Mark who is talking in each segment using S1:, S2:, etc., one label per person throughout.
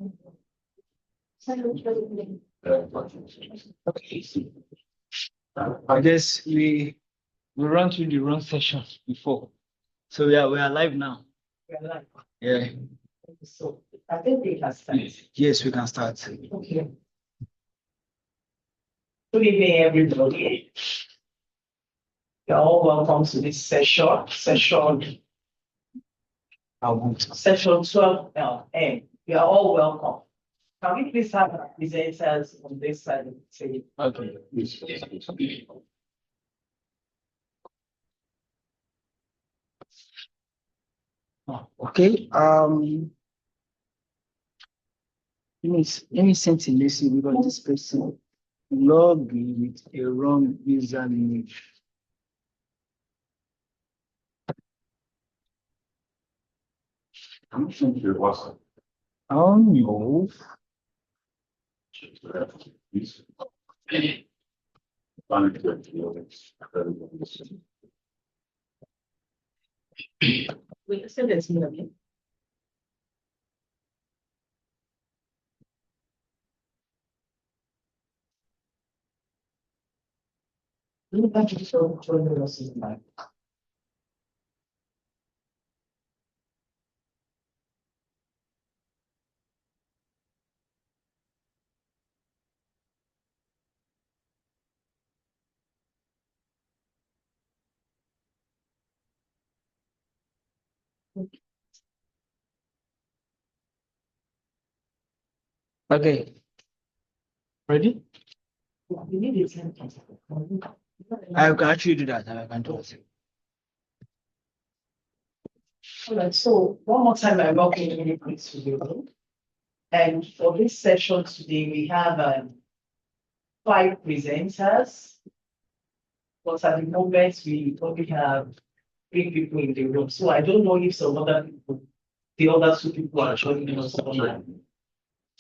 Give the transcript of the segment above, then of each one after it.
S1: Okay. I guess we ran through the wrong session before. So we are live now.
S2: We are live.
S1: Yeah.
S2: So I think we can start.
S1: Yes, we can start.
S2: Okay. Good evening, everybody. You're all welcome to this session. Session 12M. You are all welcome. Can we please have our presenters on this side of the table?
S1: Okay. Okay. Let me send a message because this person logged in with a wrong username.
S3: I'm sure you was.
S1: Oh no.
S2: Wait, send it to me again. Thank you for joining us tonight.
S1: Okay. Ready?
S2: We need it.
S1: I can actually do that. I can do it.
S2: All right, so one more time, I welcome everybody to the room. And for this session today, we have 5 presenters. But at the moment, we only have 3 people in the room. So I don't know if some other people, the other 2 people are joining us online.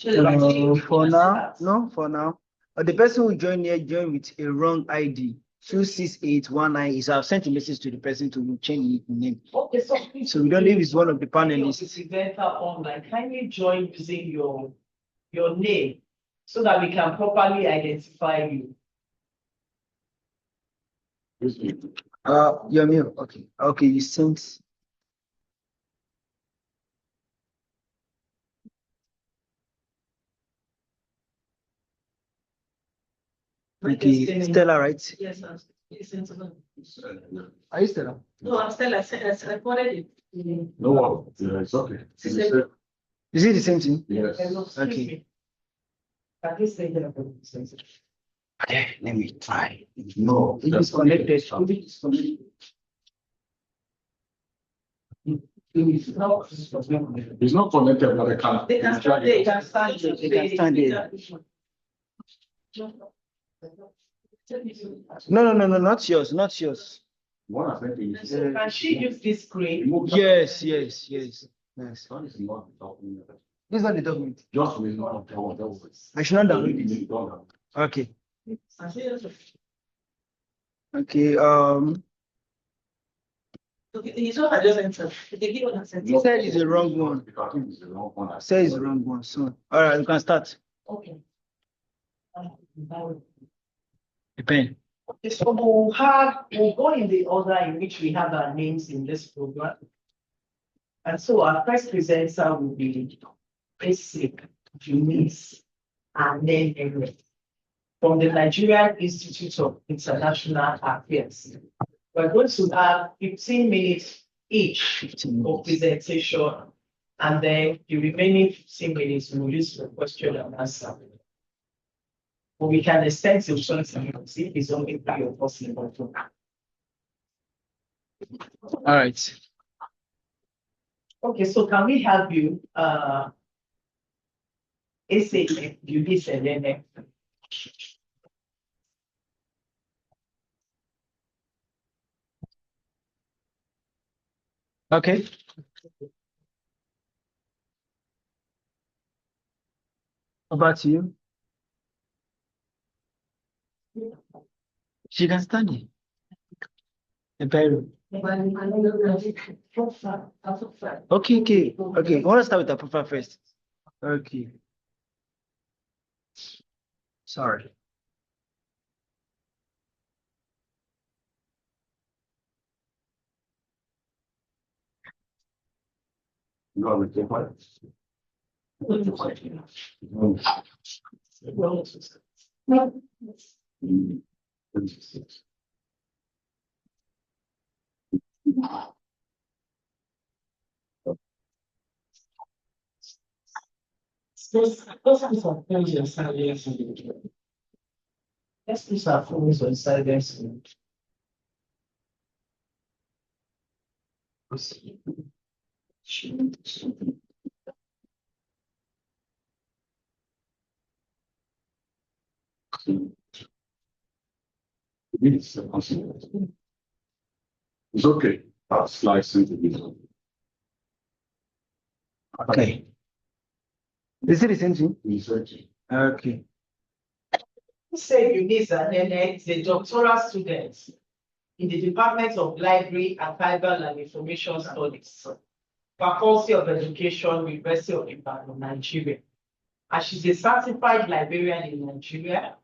S1: For now, no, for now. The person who joined here joined with a wrong ID. 26819. So I've sent a message to the person to change the name.
S2: Okay, so
S1: we don't know if it's one of the panelists.
S2: Presenter online, kindly join using your name so that we can properly identify you.
S1: Your mail. Okay. Okay, you sent. Okay, Stella, right?
S2: Yes, sir.
S1: Are you Stella?
S2: No, I'm Stella. I recorded it.
S3: No, it's okay.
S1: Is it the same thing?
S3: Yes.
S1: Okay. Okay, let me try.
S3: No,
S1: It is connected.
S3: It's not connected, but
S2: They can stand there. They can stand there.
S1: They can stand there. No, not yours, not yours.
S3: One I think is.
S2: So can she use this screen?
S1: Yes.
S3: This is not
S1: This is not the document.
S3: just with not.
S1: I should not download it. Okay. Okay.
S2: You saw I just entered.
S1: He said it's the wrong one.
S3: I think it's the wrong one.
S1: Say it's the wrong one. So, all right, you can start.
S2: Okay.
S1: A pen.
S2: Okay, so we'll go in the order in which we have our names in this program. And so our first presenter will be Basic Eunice and then Everett from the Nigerian Institute of International Affairs. We're going to have 15 minutes each of presentation, and then the remaining 15 minutes we will use for question and answer. But we can extend to 20 minutes if it's only 3 or 4 minutes.
S1: All right.
S2: Okay, so can we have you essay you this and then
S1: Okay. Over to you. She can stand it. The bedroom. Okay. I want to start with the profile first. Okay. Sorry.
S3: You got to take part.
S2: Those are things on silence. Let's put our phones on silence.
S3: It's okay. I'll slice into this.
S1: Okay. Is it the same thing?
S3: Research.
S1: Okay.
S2: Say Eunice Anene is a doctoral student in the Department of Library, Archival and Information Studies, Faculty of Education, University of Ibadan, Nigeria. And she's a certified librarian in Nigeria,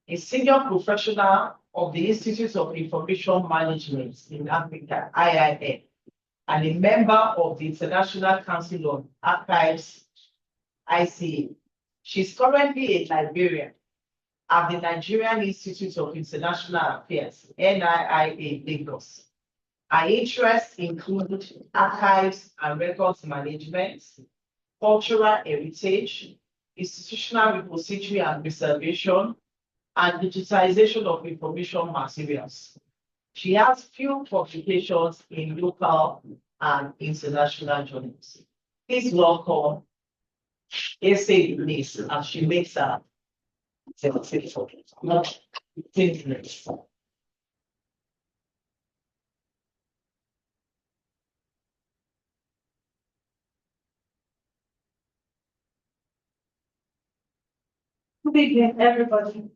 S2: a senior professional of the Institute of Information Management in Africa, IIM, and a member of the International Council on Archives, ICA. She's currently a librarian at the Nigerian Institute of International Affairs, NIIA, Lagos. Her interests include archives and records management, cultural heritage, institutional repository and preservation, and digitization of information materials. She has few publications in local and international journals. Please welcome Ese Eunice as she makes her presentation. Not 15 minutes.
S4: Good evening, everybody.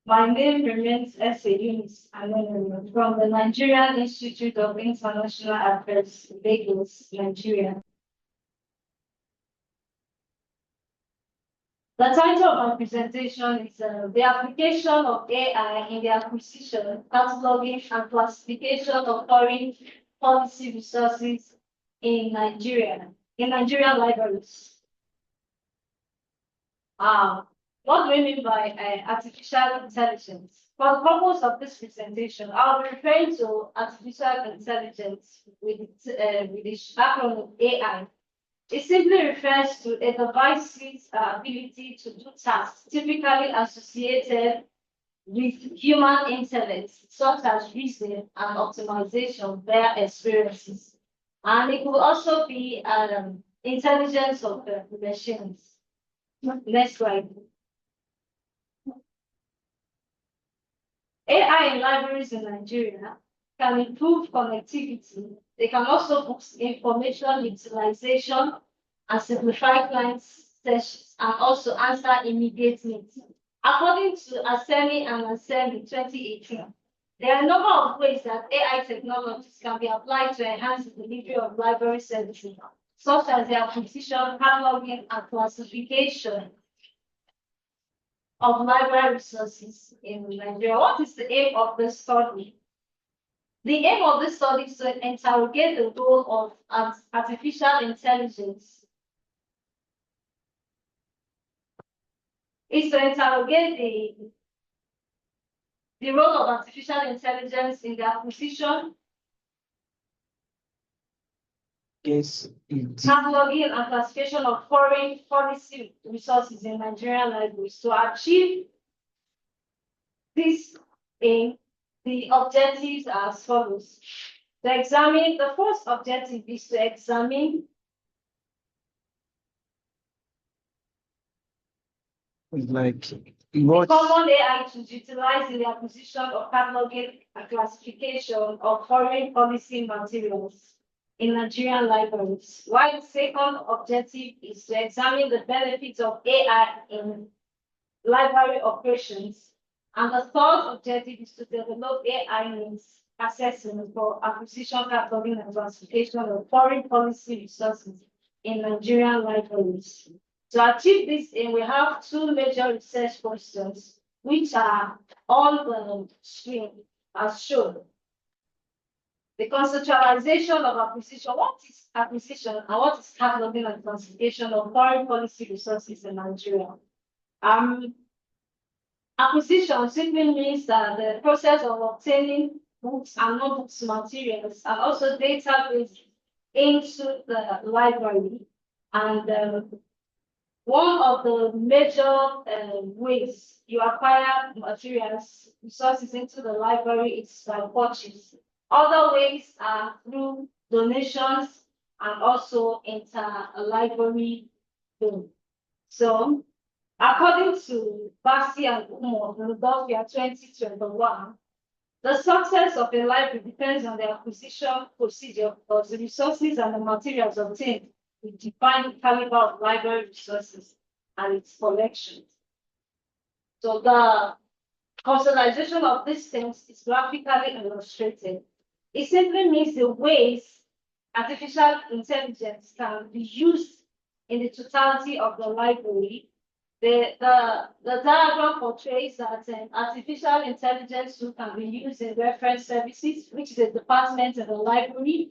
S4: My name remains Ese Eunice Anene from the Nigerian Institute of International Affairs, Lagos, Nigeria. The title of my presentation is The Application of AI in the Acquisition, Cataloging, and Classification of Foreign Policy Resources in Nigerian libraries. What do we mean by artificial intelligence? For the purpose of this presentation, I'll be referring to artificial intelligence with the acronym AI. It simply refers to a device's ability to do tasks typically associated with human intellect, such as reasoning and optimization via experiences. And it could also be intelligence of the machines. Next slide. AI in libraries in Nigeria can improve connectivity. They can also boost information utilization and simplify client sessions and also answer immediate needs. According to Asemi and Asemi 2018, there are a number of ways that AI technologies can be applied to enhance the delivery of library services, such as the acquisition, cataloging, and classification of library resources in Nigeria. What is the aim of this study? The aim of this study is to interrogate the role of artificial intelligence. Is to interrogate the role of artificial intelligence in the acquisition, cataloging, and classification of foreign policy resources in Nigerian libraries. To achieve this aim, the objectives are as follows. The first objective is to examine common AI to utilize in the acquisition of cataloging and classification of foreign policy materials in Nigerian libraries. While the second objective is to examine the benefits of AI in library operations. And the third objective is to develop AI means assessment for acquisition, cataloging, and classification of foreign policy resources in Nigerian libraries. To achieve this aim, we have two major research questions, which are on the screen as shown. The conceptualization of acquisition. What is acquisition and what is cataloging and classification of foreign policy resources in Nigeria? Acquisition simply means that the process of obtaining books and non-books materials and also database into the library. And one of the major ways you acquire materials, resources into the library is by purchase. Other ways are through donations and also inter-library loan. So, according to Bassi and Umo, Philadelphia 2021, the success of a library depends on the acquisition procedure of the resources and the materials obtained with defined caliber of library resources and its collections. So the conceptualization of these things is graphically illustrated. It simply means the ways artificial intelligence can be used in the totality of the library. The diagram portrays that artificial intelligence tool can be used in reference services, which is a department in the library.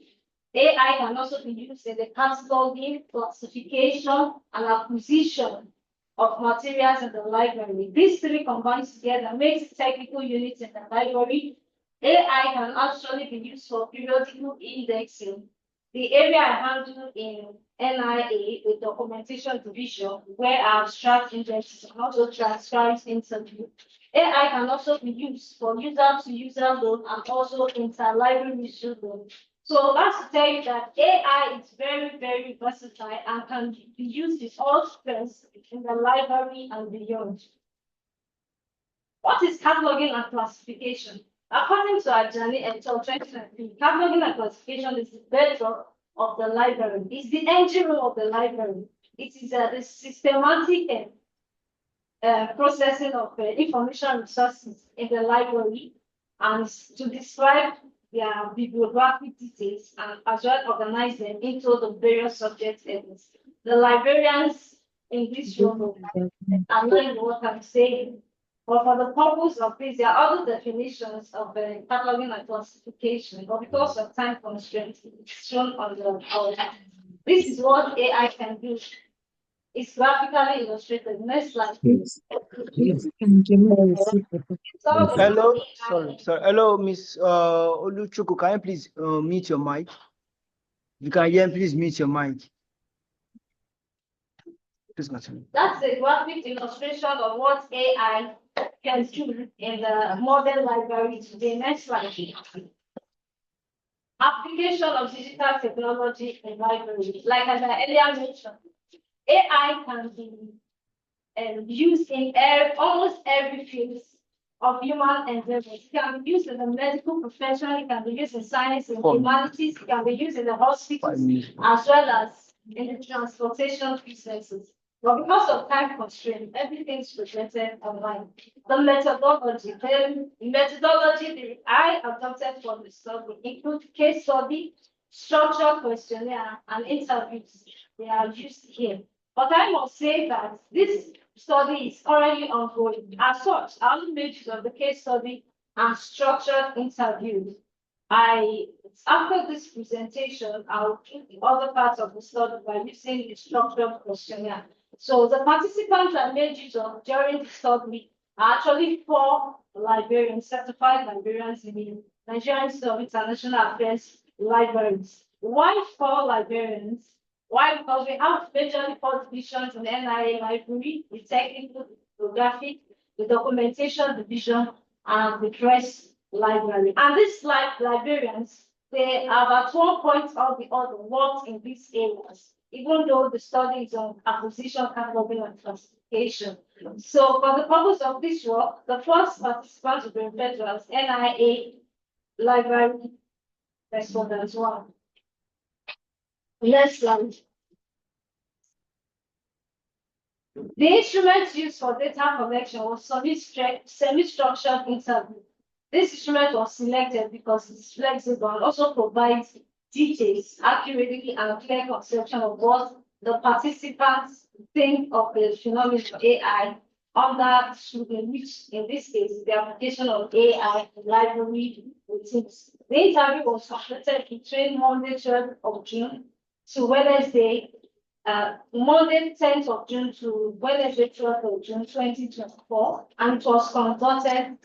S4: AI can also be used in the cataloging, classification, and acquisition of materials in the library. These three combined together makes technical units in the library. AI can actually be used for periodical indexing. The area I handle in NIA, the documentation division, where I abstract indexes and also transcribe interview. AI can also be used for user-to-user load and also inter-library load. So that's to tell you that AI is very, very versatile and can be used in all spheres in the library and beyond. What is cataloging and classification? According to Ajani et al. 2019, cataloging and classification is the bedrock of the library. It's the engine room of the library. It is the systematic processing of information resources in the library and to describe their bibliographic details and as well organize them into the various subject areas. The librarians in this room are knowing what I'm saying. But for the purpose of this, there are other definitions of cataloging and classification, but because of time constraints, it's shown on the outline. This is what AI can do. It's graphically illustrated. Next slide.
S1: Hello, sorry. Hello, Miss Oluchuku. Can you please mute your mic? If you can hear, please mute your mic. Please continue.
S4: That's a graphic illustration of what AI can do in the modern library today. Next slide. Application of digital technology in library. Like as I earlier mentioned, AI can be used in almost every field of human endeavors. It can be used in the medical profession, it can be used in science and humanities, it can be used in the hospitals, as well as in the transportation businesses. But because of time constraint, everything's presented online. The methodology I adopted for the study include case study, structured questionnaire, and interviews. They are used here. But I must say that this study is currently ongoing. As such, I only made use of the case study and structured interviews. After this presentation, I'll do the other parts of the study by using the structured questionnaire. So the participants I made use of during the study are actually 4 librarians, certified librarians in the Nigerian Institute of International Affairs libraries. Why 4 librarians? Why? Because we have majorly 4 divisions in the NIA library: the technical, the graphic, the documentation division, and the press library. And these librarians, they have at one point or the other worked in these areas, even though the study is on acquisition, cataloging, and classification. So for the purpose of this work, the first participant will be referred to as NIA library respondents 1. Next slide. The instrument used for data collection was semi-structured interview. This instrument was selected because it's flexible and also provides details accurately and clear conception of what the participants think of the phenomenon of AI under scrutiny, which in this case is the application of AI in library routines. The interview was completed between Monday, 12th of June to Wednesday, Monday, 10th of June to Wednesday, 12th of June, 2024, and it was conducted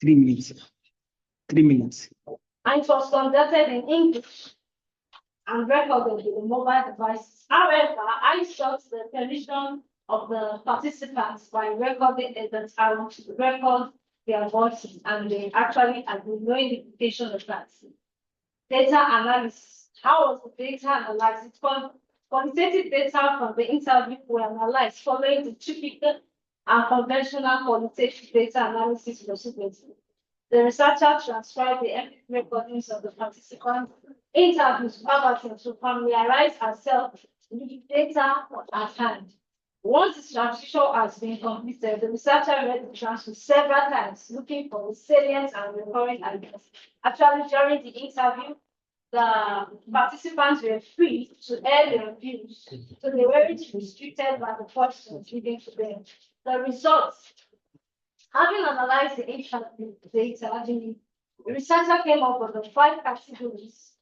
S1: 3 minutes. 3 minutes.
S4: and it was conducted in English and recorded with the mobile devices. However, I sought the permission of the participants by recording that I want to record their voices, and they actually agreed, no indication of that. Data analysis. How was the data analysis? Quantitative data from the interview were analyzed following the typical and conventional qualitative data analysis procedures. The researcher transcribed the MP recordings of the participants' interviews verbatim to familiarize herself with the data at hand. Once the transcription has been completed, the researcher read the transcript several times, looking for the salient and recurring ideas. Actually, during the interview, the participants were free to air their views, so they weren't restricted by the questions given to them. The results. Having analyzed the interview data, the researcher came up with the 5 categories,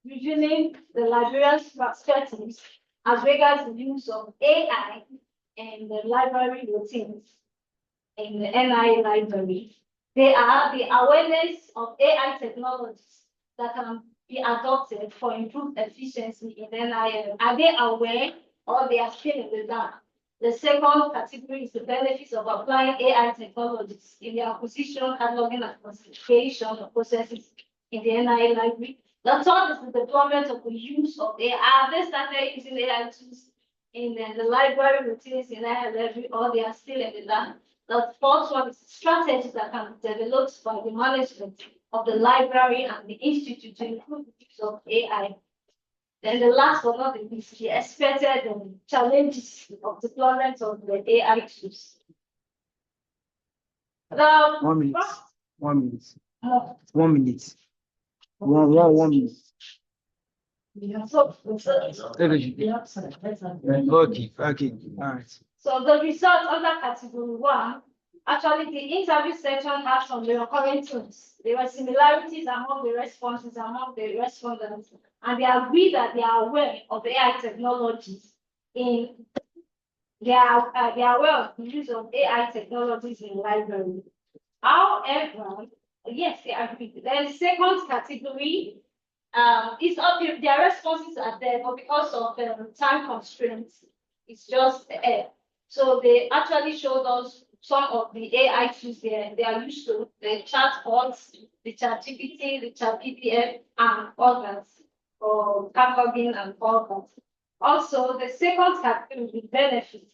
S4: revealing the librarian's perspectives as regards the use of AI in the library routines in the NIA library. They are the awareness of AI technologies that can be adopted for improved efficiency in NIA. Are they aware or they are still in the dark? The second category is the benefits of applying AI technologies in the acquisition, cataloging, and classification of processes in the NIA library. The third is the deployment of the use of AI. Have they started using AI tools in the library routines in NIA library, or they are still in the dark? The fourth one is strategies that can be developed by the management of the library and the institute to improve the use of AI. Then the last but not the least, the expected challenges of deployment of the AI tools.
S1: 1 minute. 1 minute. 1 minute. One minute.
S4: So,
S1: Okay. All right.
S4: so the results under category 1, actually the interview section has some recurring themes. There were similarities among the responses among the respondents, and they agree that they are aware of AI technologies they are aware of the use of AI technologies in library. However, yes, they agree. Then the second category is up here. Their responses are there, but because of time constraints, it's just so they actually showed us some of the AI tools they are used to, the chatbots, the ChatGPT, the ChatPDF, and others, or cataloging and others. Also, the second category is benefits.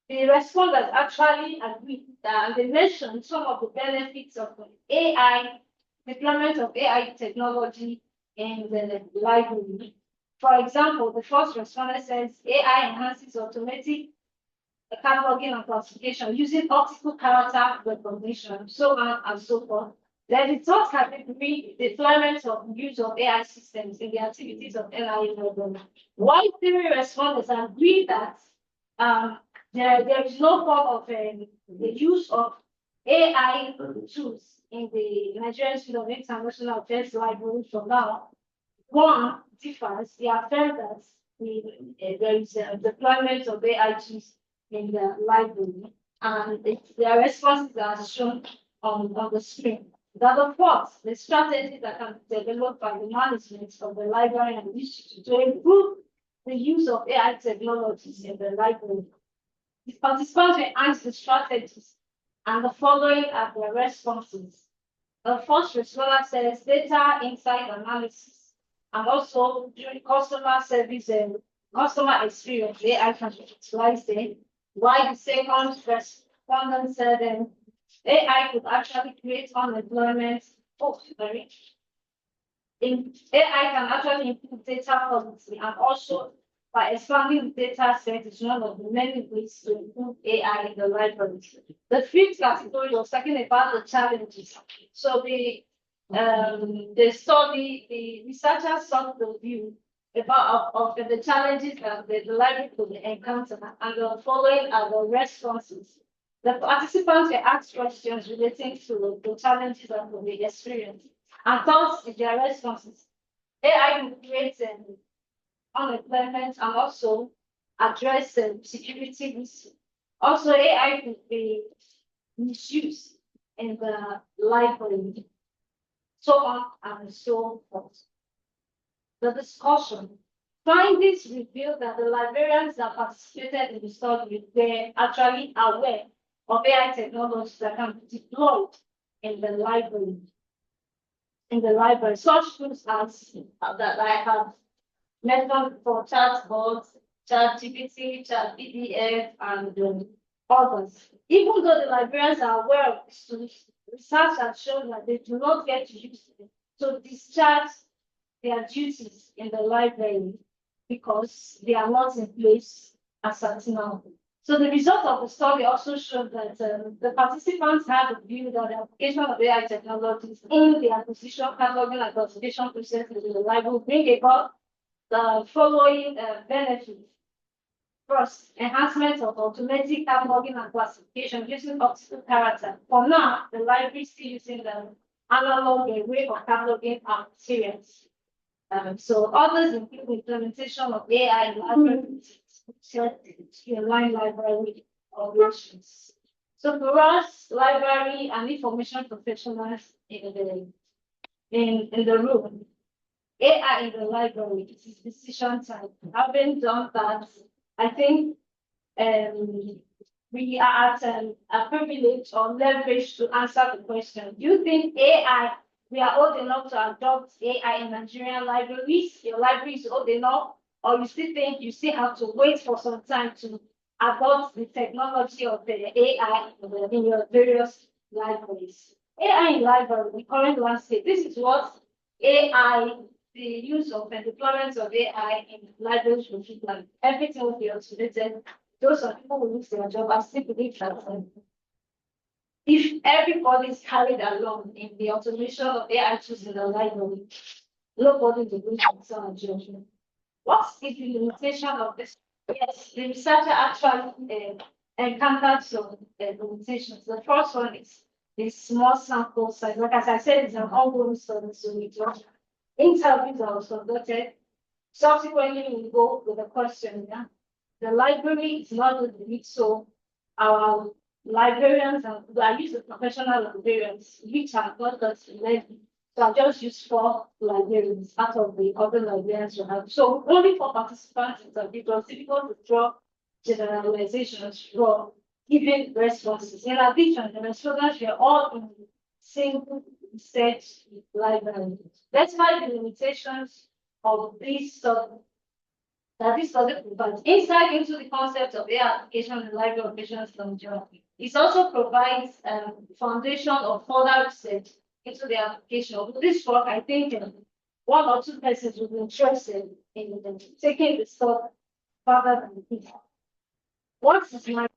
S4: The respondents actually agreed that they mentioned some of the benefits of the AI, deployment of AI technology in the library. For example, the first respondent says AI enhances automatic cataloging and classification using optical character recognition, so on and so forth. Then the third category, deployment of use of AI systems in the activities of NIA library. While 3 respondents agree that there is no form of the use of AI tools in the Nigerian School of International Affairs Library for now. One differs. They affirm that there is a deployment of AI tools in the library, and their responses are shown on the screen. The fourth, the strategy that can be developed by the management of the library and institute to improve the use of AI technologies in the library. The participants will answer the strategies, and the following are their responses. The first responder says data insight analysis, and also during customer service and customer experience, AI can be utilized there. While the second respondent said AI could actually create unemployment. AI can actually improve data quality, and also by expanding the data set is one of the many ways to improve AI in the library. The fifth category was talking about the challenges. So the the researchers sought the view of the challenges that the library could encounter, and the following are the responses. The participants were asked questions relating to the challenges that they experienced, and thought in their responses, AI will create unemployment and also address security risks. Also, AI could be misused in the library, so on and so forth. The discussion. Findings revealed that the librarians that participated in the study were actually aware of AI technologies that can be deployed in the library. Such tools as that I have mentioned for chatbots, ChatGPT, ChatPDF, and others. Even though the librarians are aware of these tools, research has shown that they do not get to use them to discharge their duties in the library because they are not in place as at now. So the result of the study also showed that the participants had a view that the application of AI technologies in the acquisition, cataloging, and classification processes in the library will bring about the following benefits. First, enhancement of automatic cataloging and classification using optical character. For now, the library is still using the analog way of cataloging our materials. So others include implementation of AI in libraries to align library operations. So for us, library and information professionals in the room, AI in the library, it is decision time. Having done that, I think we are at a privilege or leverage to answer the question. Do you think we are old enough to adopt AI in Nigerian libraries? Your library is old enough, or you still think you still have to wait for some time to adopt the technology of the AI in your various libraries? AI in library, the current landscape, this is what AI, the use of and deployment of AI in libraries will look like. Everything will be automated. Those are people who lose their job. I still believe that if everybody is carried along in the automation of AI tools in the library, nobody will lose their judgment. What is the limitation of this? Yes, the researcher actually encountered some limitations. The first one is the small sample size. Like as I said, it's an ongoing study, so we don't. Interviews are also conducted. Subsequently, we go with a question. Yeah? The library is not the limit, so our librarians, and I use the professional librarians, which are not that 11. So I just use 4 librarians out of the other librarians you have. So only 4 participants interviewed. It was difficult to draw generalizations from given responses. In addition, the respondents were all in single research library. That's why the limitations of this study provides insight into the concept of AI application and library operations from geography. It also provides foundation of further research into the application of this work. I think 1 or 2 persons will be interested in taking the study further than this. What is my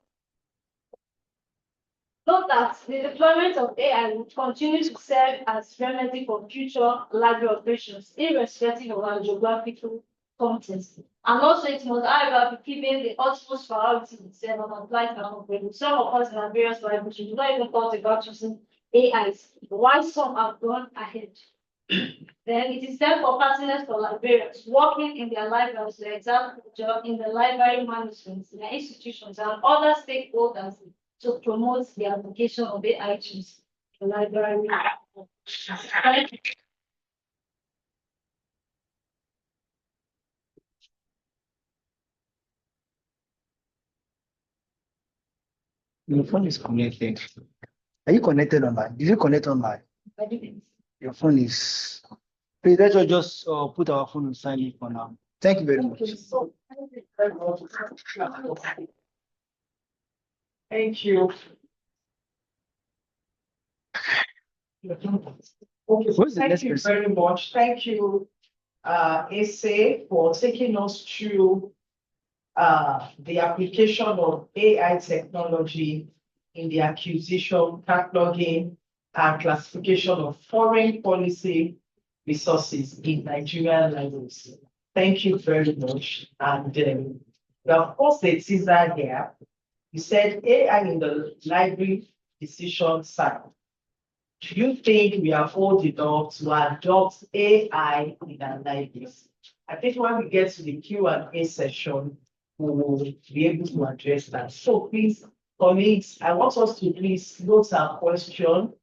S4: Note that the deployment of AI will continue to serve as remedy for future library operations, irrespective of our geographical context. And also, it must however be given the utmost priority to serve and apply to our operations. Some of us in our various libraries do not even thought about using AIs, while some have gone ahead. Then it is time for partners for librarians working in their libraries to examine the job in the library management, in their institutions, and other stakeholders to promote the application of AI tools in library.
S1: Your phone is connected. Are you connected online? Did you connect online?
S4: I didn't.
S1: Your phone is. Please let us just put our phone on silent for now. Thank you very much.
S2: Thank you.
S1: Who's the
S2: Thank
S1: next
S2: you
S1: person?
S2: very much. Thank you, Ese, for taking us through the application of AI technology in the acquisition, cataloging, and classification of foreign policy resources in Nigerian libraries. Thank you very much. And we have posted a teaser here. You said AI in the library decision side. Do you think we are old enough to adopt AI in our libraries? I think when we get to the Q&A session, we will be able to address that. So please, colleagues, I want us to please note our question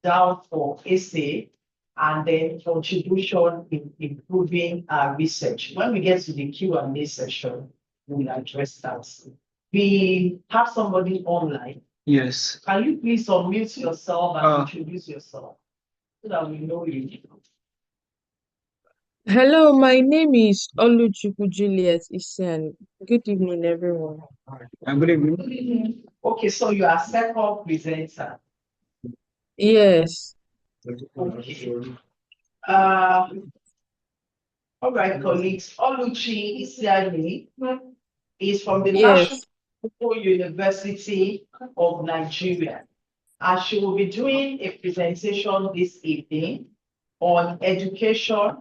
S2: down for essay and then contribution in improving our research. When we get to the Q&A session, we will address that. We have somebody online.
S1: Yes.
S2: Can you please unmute yourself and introduce yourself so that we know you?
S5: Hello, my name is Oluchukwu Juliet Isian. Good evening, everyone.
S1: Good evening.
S2: Okay, so you are second presenter.
S5: Yes.
S2: Okay. All right, colleagues. Oluchi Isiani is from the National University of Nigeria, and she will be doing a presentation this evening on education,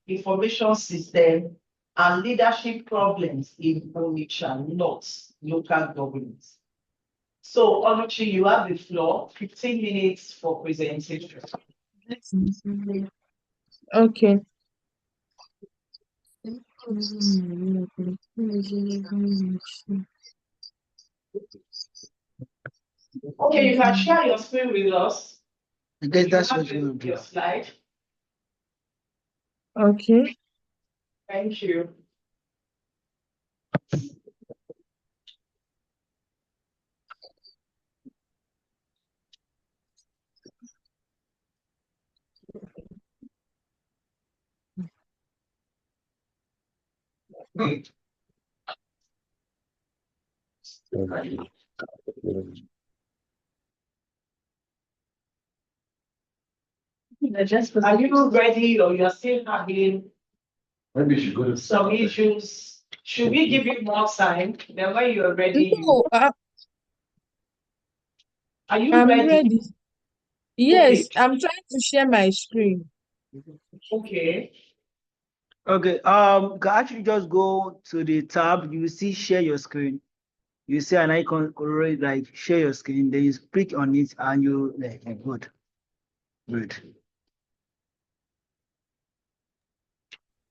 S2: information system, and leadership problems in Onitsha North local government. So, Oluchi, you have the floor, 15 minutes for presentation.
S5: Okay.
S2: Okay, you can share your screen with us.
S1: I guess that's what
S2: you
S1: you
S2: have your
S1: do.
S2: slide.
S5: Okay.
S2: Thank you. Are you ready, or you're still having
S3: Maybe you should go to
S2: some issues? Should we give you more time? Then when you're ready,
S5: No,
S2: are you
S5: I'm
S2: ready?
S5: ready. Yes,
S2: Okay.
S5: I'm trying to share my screen.
S2: Okay.
S1: Okay. You can actually just go to the tab. You will see share your screen. You see an icon already like share your screen. Then you click on it and you like good. Good.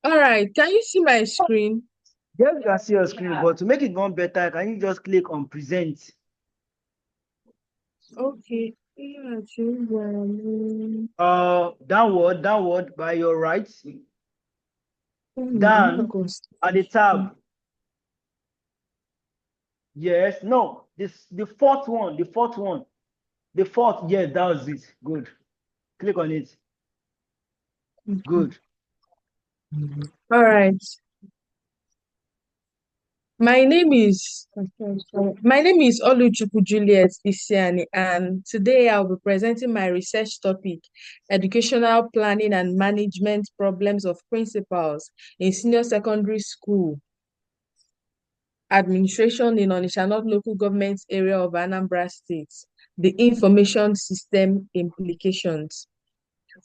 S5: All right. Can you see my screen?
S1: Yes, you can see your screen, but to make it more better, can you just click on present?
S5: Okay.
S1: Downward by your right. Down at the tab. Yes, no, the fourth one. Yeah, that was it. Good. Click on it. Good.
S5: All right. My name is Oluchukwu Juliet Isiani, and today I'll be presenting my research topic, Educational Planning and Management Problems of Principals in Senior Secondary School Administration in Onitsha North Local Government Area of Anambra State, the Information System Implications.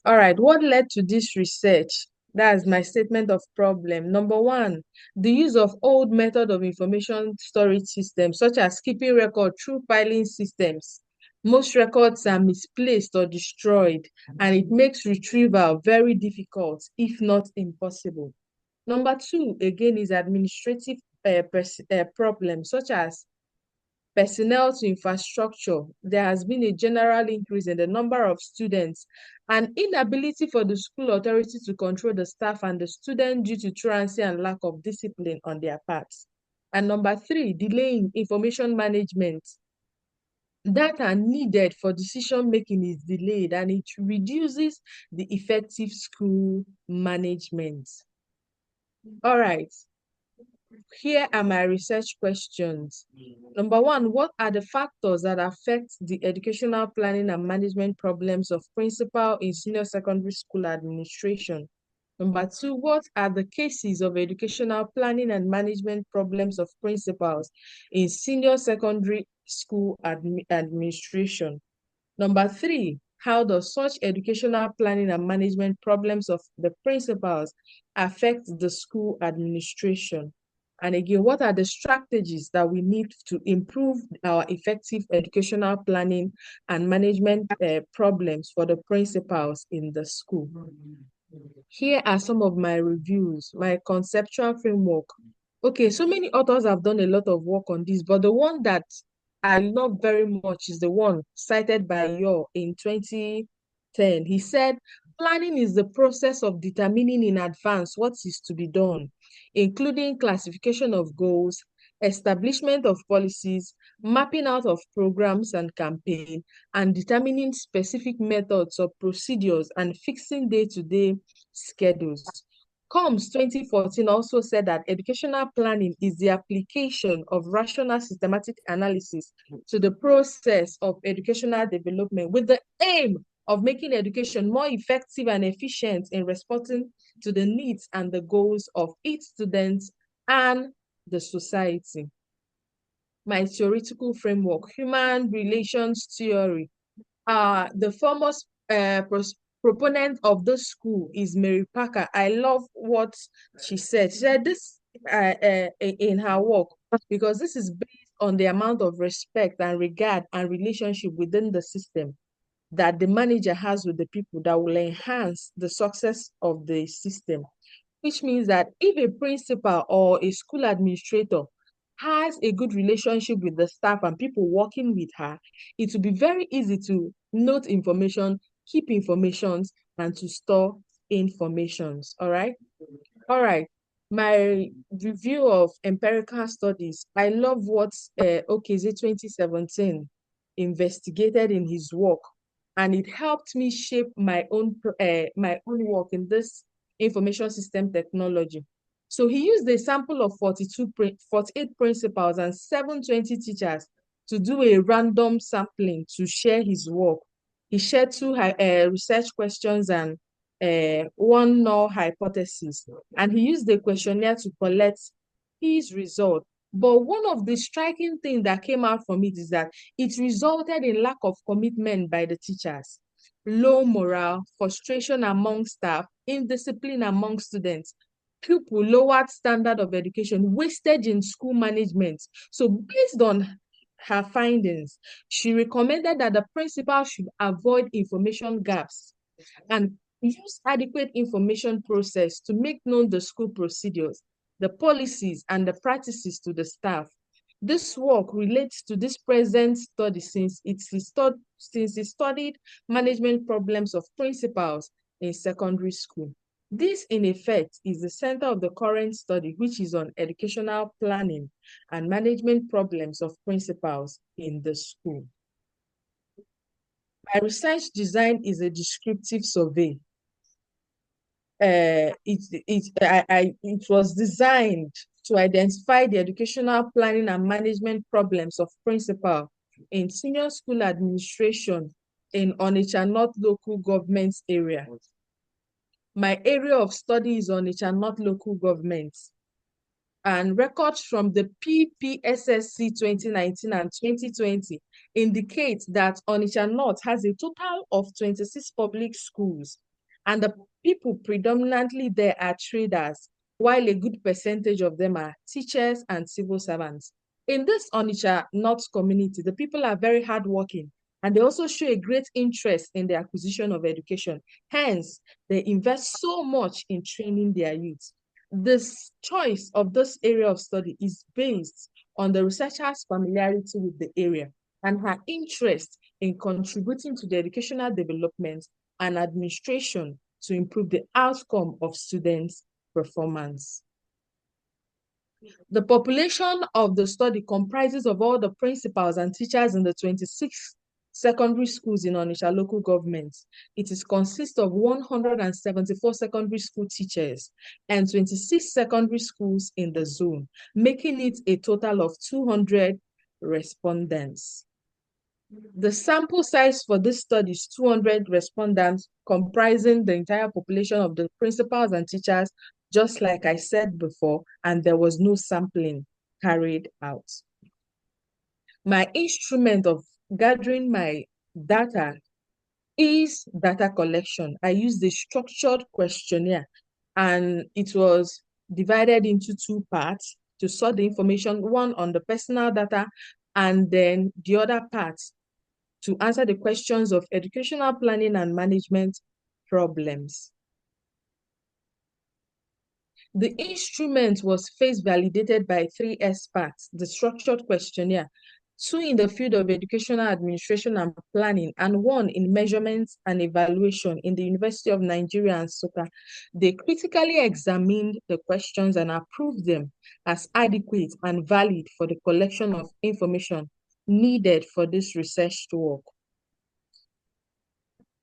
S5: All right, what led to this research? That's my statement of problem. Number one, the use of old method of information storage systems, such as keeping record through filing systems. Most records are misplaced or destroyed, and it makes retrieval very difficult, if not impossible. Number two, again, is administrative problems, such as personnel to infrastructure. There has been a general increase in the number of students and inability for the school authority to control the staff and the student due to truancy and lack of discipline on their parts. And number three, delay in information management. Data needed for decision making is delayed, and it reduces the effective school management. All right. Here are my research questions. Number one, what are the factors that affect the educational planning and management problems of principal in senior secondary school administration? Number two, what are the cases of educational planning and management problems of principals in senior secondary school administration? Number three, how does such educational planning and management problems of the principals affect the school administration? And again, what are the strategies that we need to improve our effective educational planning and management problems for the principals in the school? Here are some of my reviews, my conceptual framework. Okay, so many authors have done a lot of work on this, but the one that I love very much is the one cited by Yor in 2010. He said, planning is the process of determining in advance what is to be done, including classification of goals, establishment of policies, mapping out of programs and campaign, and determining specific methods or procedures and fixing day-to-day schedules. Combs 2014 also said that educational planning is the application of rational systematic analysis to the process of educational development with the aim of making education more effective and efficient in responding to the needs and the goals of each student and the society. My theoretical framework, human relations theory. The foremost proponent of this school is Mary Parker. I love what she said. She said this in her work because this is based on the amount of respect and regard and relationship within the system that the manager has with the people that will enhance the success of the system. Which means that if a principal or a school administrator has a good relationship with the staff and people working with her, it will be very easy to note information, keep informations, and to store informations. All right. All right. My review of empirical studies, I love what Okeze 2017 investigated in his work, and it helped me shape my own work in this information system technology. So he used a sample of 48 principals and 720 teachers to do a random sampling to share his work. He shared two research questions and one null hypothesis, and he used the questionnaire to collect his result. But one of the striking things that came out from it is that it resulted in lack of commitment by the teachers, low morale, frustration among staff, indiscipline among students, pupil lowered standard of education, wastage in school management. So based on her findings, she recommended that the principal should avoid information gaps and use adequate information process to make known the school procedures, the policies, and the practices to the staff. This work relates to this present study since it studied management problems of principals in secondary school. This, in effect, is the center of the current study, which is on educational planning and management problems of principals in the school. My research design is a descriptive survey. It was designed to identify the educational planning and management problems of principal in senior school administration in Onitsha North local government area. My area of study is Onitsha North local government. And records from the PPSSC 2019 and 2020 indicate that Onitsha North has a total of 26 public schools, and the people predominantly there are traders, while a good percentage of them are teachers and civil servants. In this Onitsha North community, the people are very hardworking, and they also show a great interest in the acquisition of education. Hence, they invest so much in training their youth. This choice of this area of study is based on the researcher's familiarity with the area and her interest in contributing to the educational development and administration to improve the outcome of students' performance. The population of the study comprises of all the principals and teachers in the 26 secondary schools in Onitsha local government. It consists of 174 secondary school teachers and 26 secondary schools in the zone, making it a total of 200 respondents. The sample size for this study is 200 respondents, comprising the entire population of the principals and teachers, just like I said before, and there was no sampling carried out. My instrument of gathering my data is data collection. I used a structured questionnaire, and it was divided into two parts to sort the information, one on the personal data, and then the other part to answer the questions of educational planning and management problems. The instrument was face validated by 3 experts, the structured questionnaire, 2 in the field of educational administration and planning, and 1 in measurements and evaluation in the University of Nigeria and Nsukka. They critically examined the questions and approved them as adequate and valid for the collection of information needed for this research work.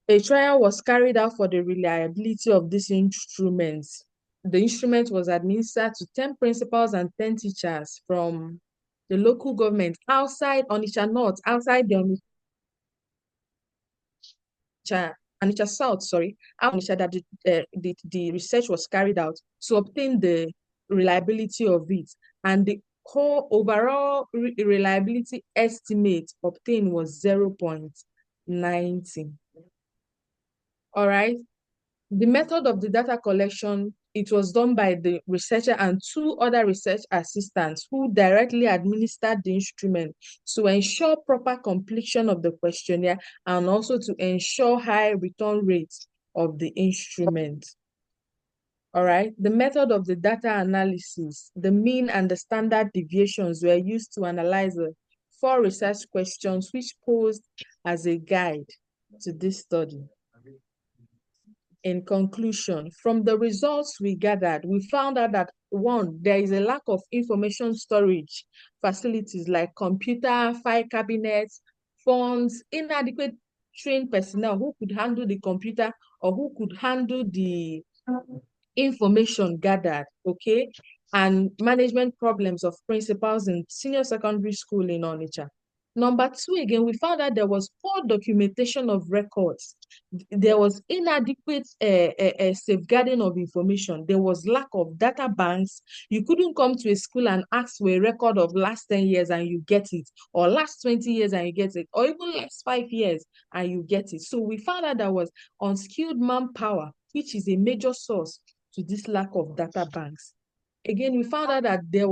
S5: A trial was carried out for the reliability of these instruments. The instrument was administered to 10 principals and 10 teachers from the local government outside Onitsha North, outside the Onitsha South, Onitsha, that the research was carried out to obtain the reliability of it. And the whole overall reliability estimate obtained was 0.90. All right. The method of the data collection, it was done by the researcher and 2 other research assistants who directly administered the instrument to ensure proper completion of the questionnaire and also to ensure high return rates of the instrument. All right. The method of the data analysis, the mean and the standard deviations were used to analyze the 4 research questions which posed as a guide to this study. In conclusion, from the results we gathered, we found out that 1, there is a lack of information storage facilities like computer, file cabinets, phones, inadequate trained personnel who could handle the computer or who could handle the information gathered, okay? And management problems of principals in senior secondary school in Onitsha. Number 2, again, we found that there was poor documentation of records. There was inadequate safeguarding of information. There was lack of data banks. You couldn't come to a school and ask for a record of last 10 years and you get it, or last 20 years and you get it, or even last 5 years and you get it. So we found that there was unskilled manpower, which is a major source to this lack of data banks. Again, we found out that there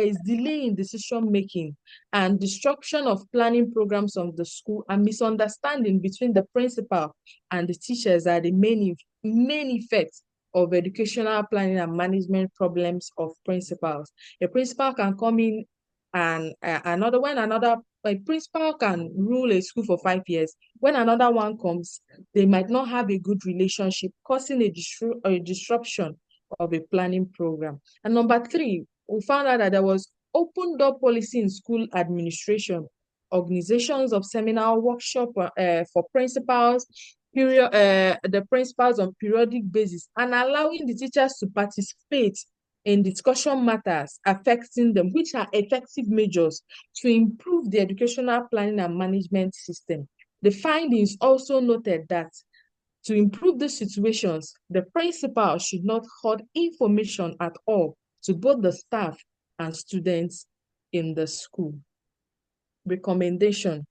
S5: is delay in decision making and disruption of planning programs of the school and misunderstanding between the principal and the teachers are the main effects of educational planning and management problems of principals. A principal can come in and a principal can rule a school for 5 years. When another one comes, they might not have a good relationship, causing a disruption of a planning program. And number 3, we found out that there was open door policy in school administration, organizations of seminar workshop for principals, the principals on periodic basis, and allowing the teachers to participate in discussion matters affecting them, which are effective measures to improve the educational planning and management system. The findings also noted that to improve these situations, the principal should not hold information at all to both the staff and students in the school. Recommendation.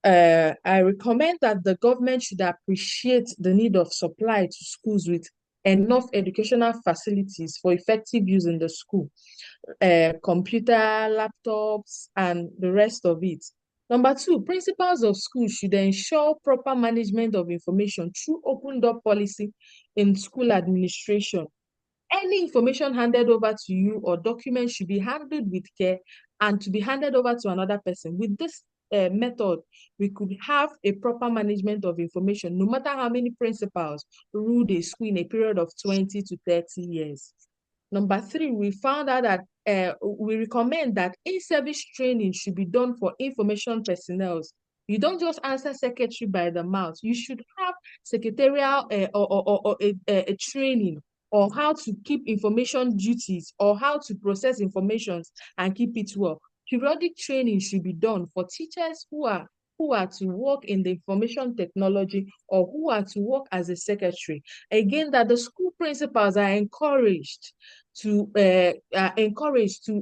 S5: I recommend that the government should appreciate the need of supply to schools with enough educational facilities for effective use in the school, computer, laptops, and the rest of it. Number 2, principals of schools should ensure proper management of information through open door policy in school administration. Any information handed over to you or documents should be handled with care and to be handed over to another person. With this method, we could have a proper management of information, no matter how many principals rule a school in a period of 20 to 30 years. Number 3, we found out that we recommend that in-service training should be done for information personnel. You don't just answer secretary by the mouth. You should have secretarial or a training or how to keep information duties or how to process information and keep it well. Periodic training should be done for teachers who are to work in the information technology or who are to work as a secretary. Again, that the school principals are encouraged to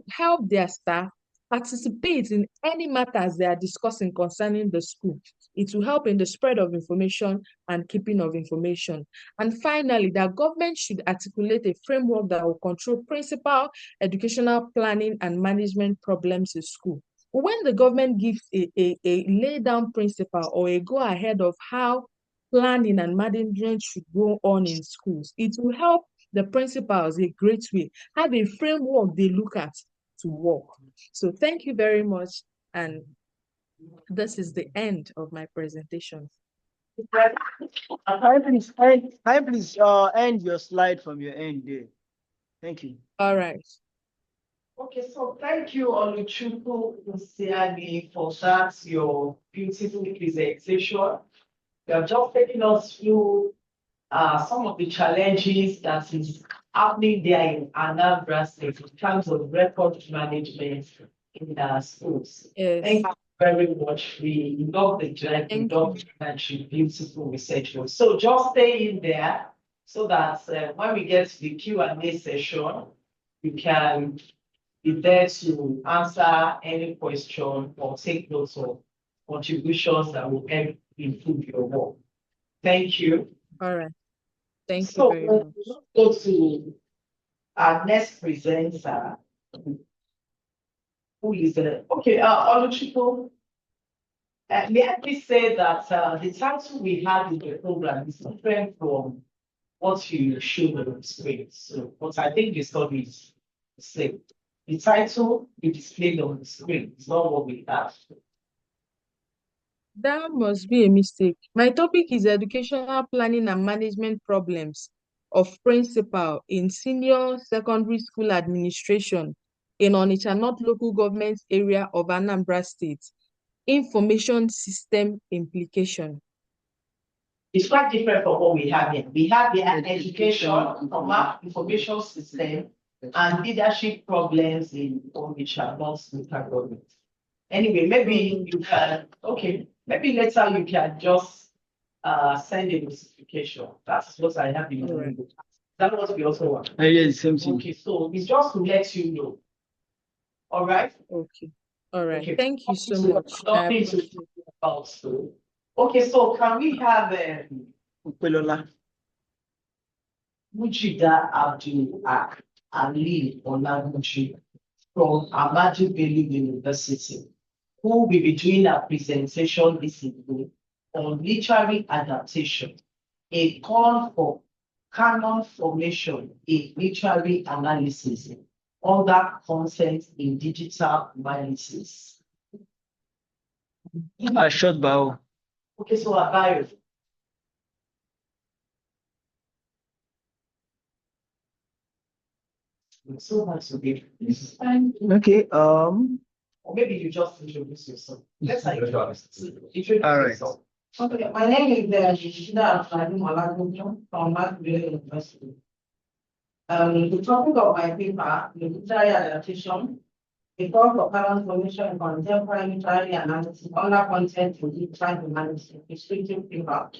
S5: help their staff participate in any matters they are discussing concerning the school. It will help in the spread of information and keeping of information. And finally, that government should articulate a framework that will control principal, educational planning, and management problems in school. When the government gives a lay down principle or a go ahead of how planning and management should go on in schools, it will help the principals a great way, have a framework they look at to work. So thank you very much. And this is the end of my presentation.
S1: Please end your slide from your end there. Thank you.
S5: All right.
S2: Okay, so thank you, Oluchukwu Usiani, for that, your beautiful presentation. You have just taken us through some of the challenges that is happening there in Anambra State in terms of record management in our schools.
S5: Yes.
S2: Thank you very much. We love the journey, we love the beautiful research. So just stay in there so that when we get to the Q&A session, you can be there to answer any question or take notes of contributions that will help improve your work. Thank you.
S5: All right. Thank you very much.
S2: So go to our next presenter, who is Oluchukwu. May I please say that the title we had in the program is different from what you showed on the screen. So, but I think the story is the same. The title you displayed on the screen is not what we have.
S5: That must be a mistake. My topic is educational planning and management problems of principal in senior secondary school administration in Onitsha North local government area of Anambra State. Information system implication.
S2: It's quite different from what we have here. We have the education from our information system and leadership problems in Onitsha North local government. Anyway, maybe you can, maybe later you can just send a notification. That's what I have in mind. That was we also want.
S1: Yeah, the same thing.
S2: Okay, so it's just to let you know. All right.
S5: Okay. All right.
S2: Okay.
S5: Thank you so much.
S2: Nothing to talk about. So, okay, so can we have
S1: Upelola.
S2: Mujida Abdul Ali Olamuji from Ahmadu Bello University, who will be doing a presentation this evening on literary adaptation, a call for canon formation in literary analysis under content in digital analysis.
S1: A short bow.
S2: Okay, so a bio. So much to give.
S1: Okay.
S2: Or maybe you just introduce yourself. Let's introduce yourself.
S6: Okay, my name is Shida Malagunjo from Ahmadu University. The topic of my paper, literary adaptation, a call for current formation in contemporary literary analysis under content in digital analysis, descriptive paper.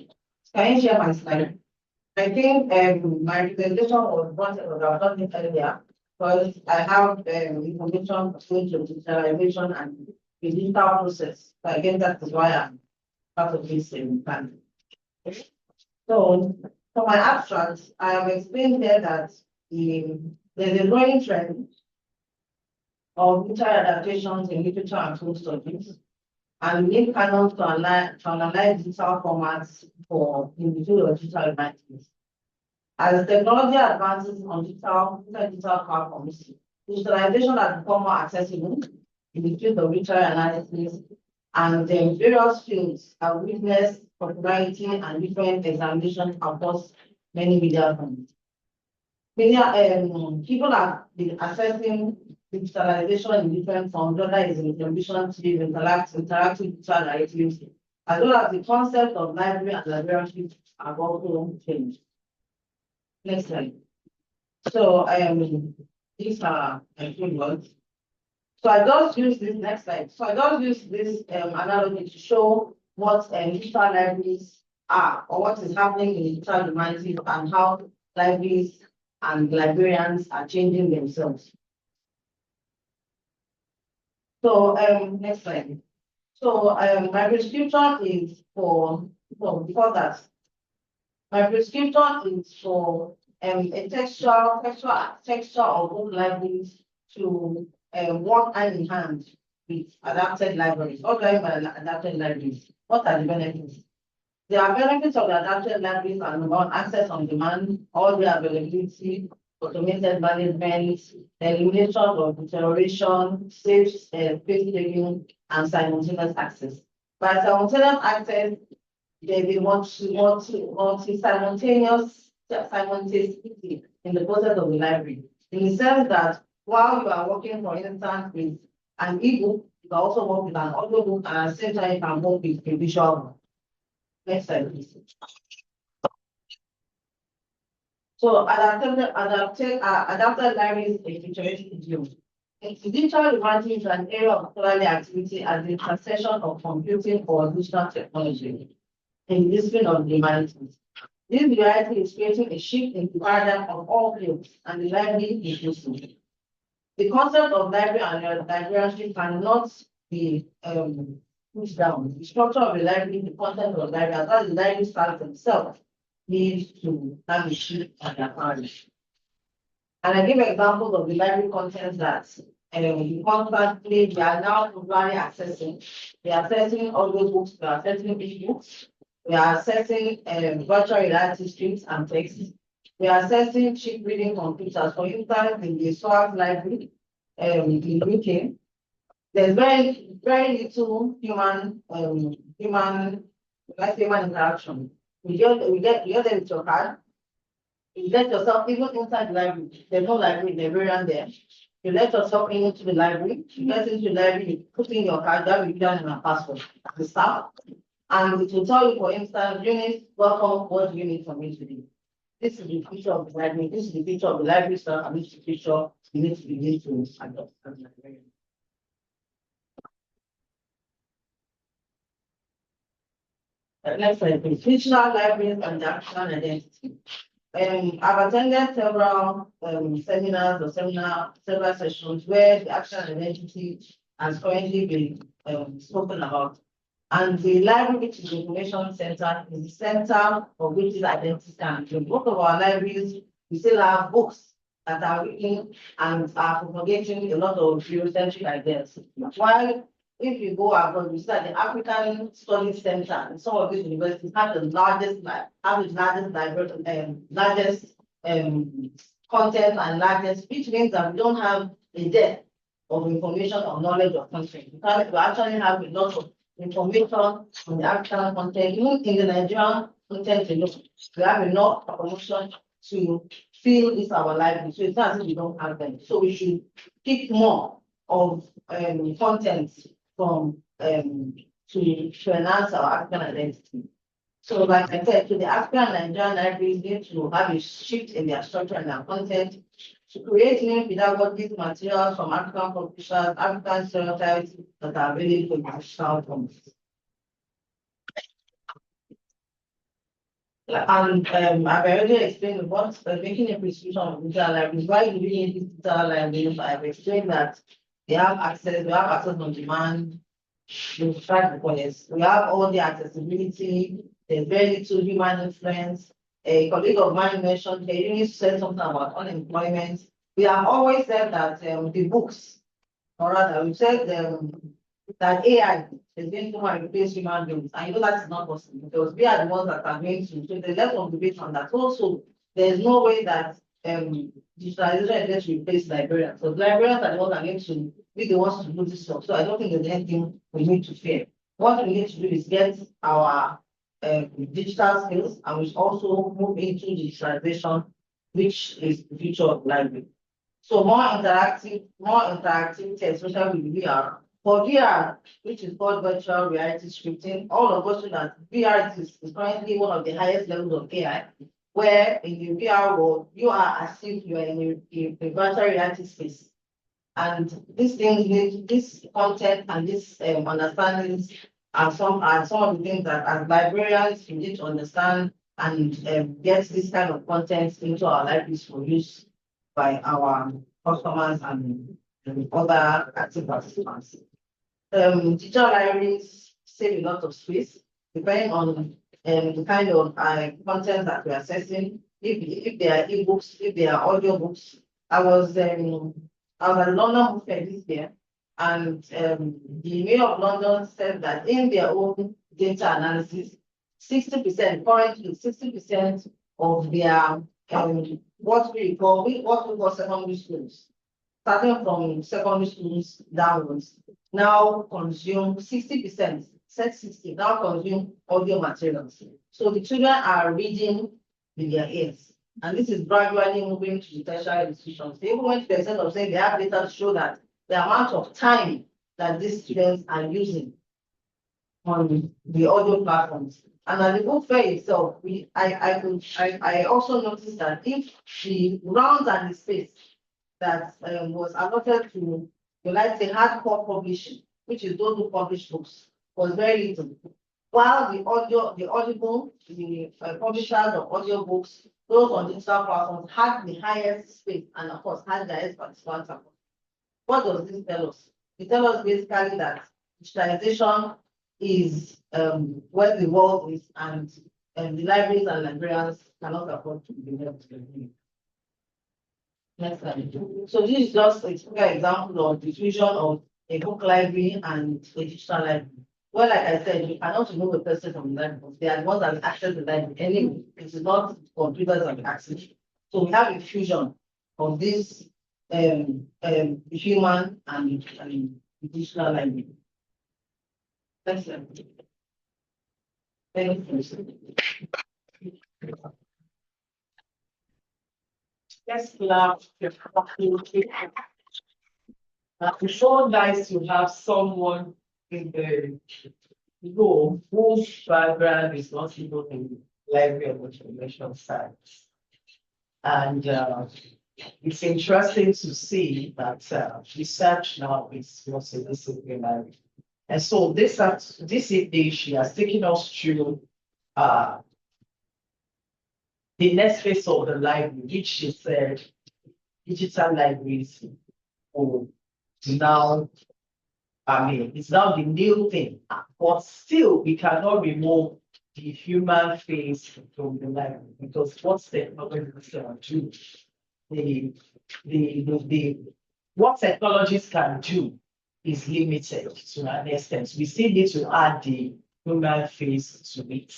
S6: Can you share my slide? I think my presentation was brought about it earlier because I have information going to digitalization and the digital process. So I guess that is why I'm part of this plan. So for my abstract, I have explained here that there's a growing trend of literary adaptations in literature and film studies, and we need canons to analyze digital formats for individual digital writings. As technology advances on digital platforms, digitalization has become more accessible in the field of literary analysis, and various fields have witnessed popularity and different examinations across many media forms. People have been assessing digitalization in different forms, whether it's in television, TV, interactive digital narratives, as well as the concept of library and librarianship have also changed. Next slide. So these are good words. So I just use this next slide. So I just use this analogy to show what digital libraries are, or what is happening in digital humanities, and how libraries and librarians are changing themselves. So next slide. So my prescription is for, no, before that, my prescription is for a texture of both libraries to work hand in hand with adapted libraries. What do I mean by adapted libraries? What are the benefits? There are benefits of the adapted libraries and about access on demand, all the availability, automated management, elimination of deterioration, safe space saving, and simultaneous access. By simultaneous access, they want simultaneity in the process of the library. In the sense that while you are working, for instance, with an ebook, you can also work with an audiobook, and at the same time you can work with a visual book. Next slide, please. So adapted libraries is a futuristic view. Digital literacy is an area of scholarly activity at the intersection of computing or digital technology in the discipline of the humanities. This reality is creating a shift in the paradigm of all fields, and the library inclusive. The concept of library and librarianship cannot be pushed down. The structure of the library, the content of the library, as well as the library staff themselves, needs to have a shift at their parish. And I give examples of the library content that we constantly, we are now regularly accessing. We are accessing audio books, we are accessing e-books, we are accessing virtual reality streams and text. We are accessing cheap reading computers. For instance, in the SWAT library in UK, there's very little human interaction. You get there with your card. You let yourself even inside the library. There's no librarian there. You let yourself into the library. You get into the library, you put in your card, that will be done in a password. The staff. And it will tell you, for instance, units, welcome, what do you need from me today? This is the feature of the library, this is the feature of the library staff, and this is the feature you need to begin to adopt as a librarian. Next slide, please. Fictional libraries and the action identity. I've attended several seminars or several sessions where the action identity has currently been spoken about. And the library, which is the information center, is the center of which is identity stands. In both of our libraries, we still have books that are written and are propagating a lot of Eurocentric ideas. While if you go abroad, you see that the African Studies Center in some of these universities have the largest content and largest, which means that we don't have a depth of information or knowledge or content. We actually have a lot of information on the African content, even in the Nigerian content alone. We have enough information to fill this our library. So it's not as if we don't have them. So we should pick more of content from to enhance our African identity. So like I said, to the African and Nigerian libraries need to have a shift in their structure and their content to create new pedagogic materials from African publishers, African stereotypes that are available in digital forms. And I've already explained what making a prescription of digital libraries. Why do we need digital libraries? I've explained that they have access on demand. We have all the accessibility, there's very little human influence. A colleague of mine mentioned they really said something about unemployment. We have always said that the books, or rather, we said that AI is going to replace human beings, and you know that is not possible because we are the ones that are going to. So there's less of debate on that. Also, there's no way that digitalization is going to replace librarians. So librarians are the ones that are going to be the ones to do this stuff. So I don't think there's anything we need to fear. What we need to do is get our digital skills, and we also move into digitalization, which is the future of library. So more interactive text, especially with VR. For VR, which is called virtual reality scripting, all of us know that VR is currently one of the highest levels of AI, where in the VR world, you are as if you are in a virtual reality space. And these things need this content and this understandings are some of the things that as librarians we need to understand and get this kind of content into our libraries for use by our customers and other active participants. digital libraries save a lot of space, depending on the kind of content that we're accessing. If they are ebooks, if they are audiobooks. I was at London Book Fair this year, and the Mayor of London said that in their own data analysis, 60%, currently 60% of their what we call secondary schools, starting from secondary schools downwards, now consume 60%, set 60, now consume audio materials. So the children are reading with their ears. And this is gradually moving to the tertiary institutions. They even went to the extent of saying they have data to show that the amount of time that these students are using on the audio platforms. And at the book fair itself, I also noticed that if the rounds and the space that was allotted to, let's say, hardcore publishing, which is those who publish books, was very little. While the audible, the publishers of audiobooks, those on digital platforms had the highest space and of course had the highest participants. What does this tell us? It tells us basically that digitalization is where the world is, and the libraries and librarians cannot afford to be left behind. Next slide. So this is just a typical example of the fusion of a book library and a digital library. Well, like I said, you cannot remove a person from the library. They are the ones that access the library. Anyway, it is not computers that access. So we have a fusion of this human and digital library. Next slide. Thank you.
S2: Let's clap. It's so nice to have someone in the room whose background is not even in library of information science. And it's interesting to see that research now is multidisciplinary. And so this evening, she has taken us through the next phase of the library, which she said digital libraries will now, it's now the new thing, but still we cannot remove the human face from the library, because what's technology can do, what technologies can do is limited to an extent. We still need to add the human face to it.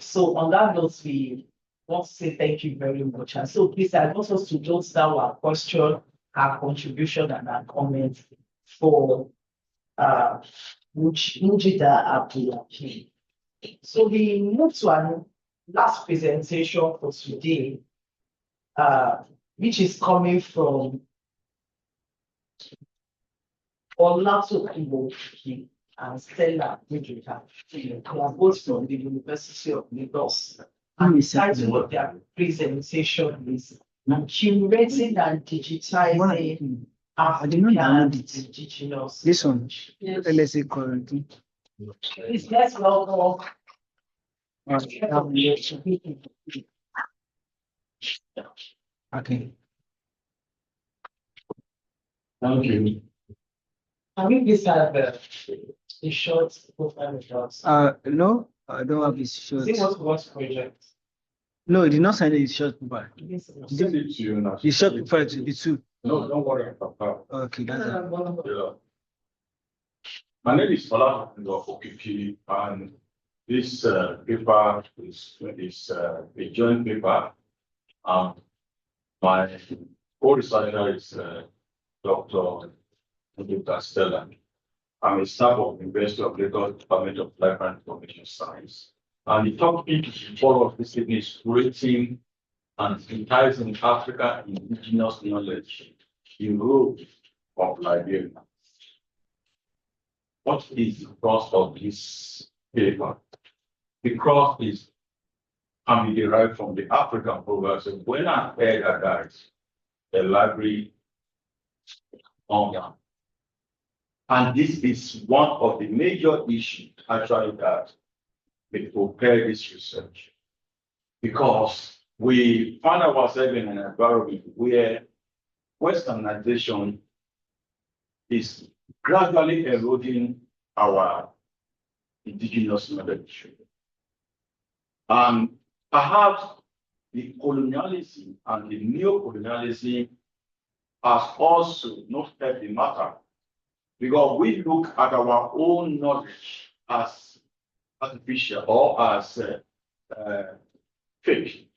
S2: So on that note, we want to say thank you very much. And so please, I want us to jot down our question, our contribution, and our comments for Mujida Abdullah. So we move to our last presentation for today, which is coming from Olatokunbo and Stella Mujida. They are both from the University of Lagos. And the title of their presentation is Curating and Digitizing African Indigenous.
S1: This one,
S2: Yes.
S1: let's say currently.
S2: Please, let's welcome.
S1: Okay.
S3: Thank you.
S2: Can we please have a short profile results?
S1: No, I don't have his short.
S2: Is it what project?
S1: No, he did not sign his short profile.
S3: Send it to you now.
S1: The short profile to the two.
S3: No, don't worry about that.
S1: Okay, that's it.
S3: Yeah. My name is Olatokunbo Okiki, and this paper is a joint paper. My co-researcher is Dr. Stella. I'm a staff of the University of Lagos Department of Life and Information Science. And the topic for this evening is creating and digitizing African indigenous knowledge in role of librarians. What is the cross of this paper? The cross can be derived from the African proverb. So when an elder dies, the library owner. And this is one of the major issues actually that we prepare this research, because we find ourselves in an environment where Westernization is gradually eroding our indigenous knowledge. And perhaps the colonialism and the neo-colonialism has also not helped the matter, because we look at our own knowledge as artificial or as fake.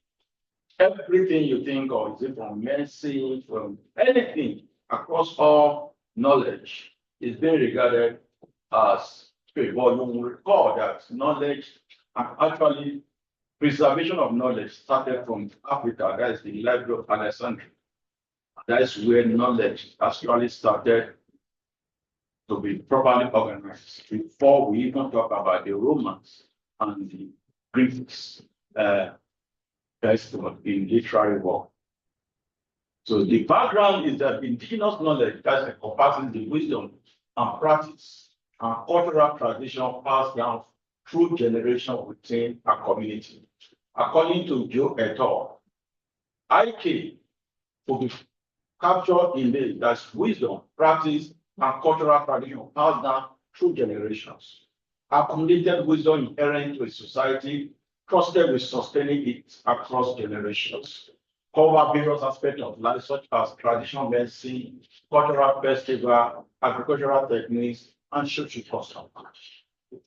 S3: Everything you think of, is it from medicine, from anything across all knowledge, is being regarded as fake. But you will recall that knowledge, and actually preservation of knowledge, started from Africa. That is the Library of Alexandria. That is where knowledge actually started to be properly organized before we even talk about the Romans and the Greeks festival in literary work. So the background is that indigenous knowledge that encompasses the wisdom and practice and cultural tradition passed down through generations within a community. According to Joe et al., IK will be captured in this, that's wisdom, practice, and cultural tradition passed down through generations. Accumulated wisdom inherent to a society, trusted with sustaining it across generations. Cover various aspects of life, such as traditional medicine, cultural festival, agricultural techniques, and social customs.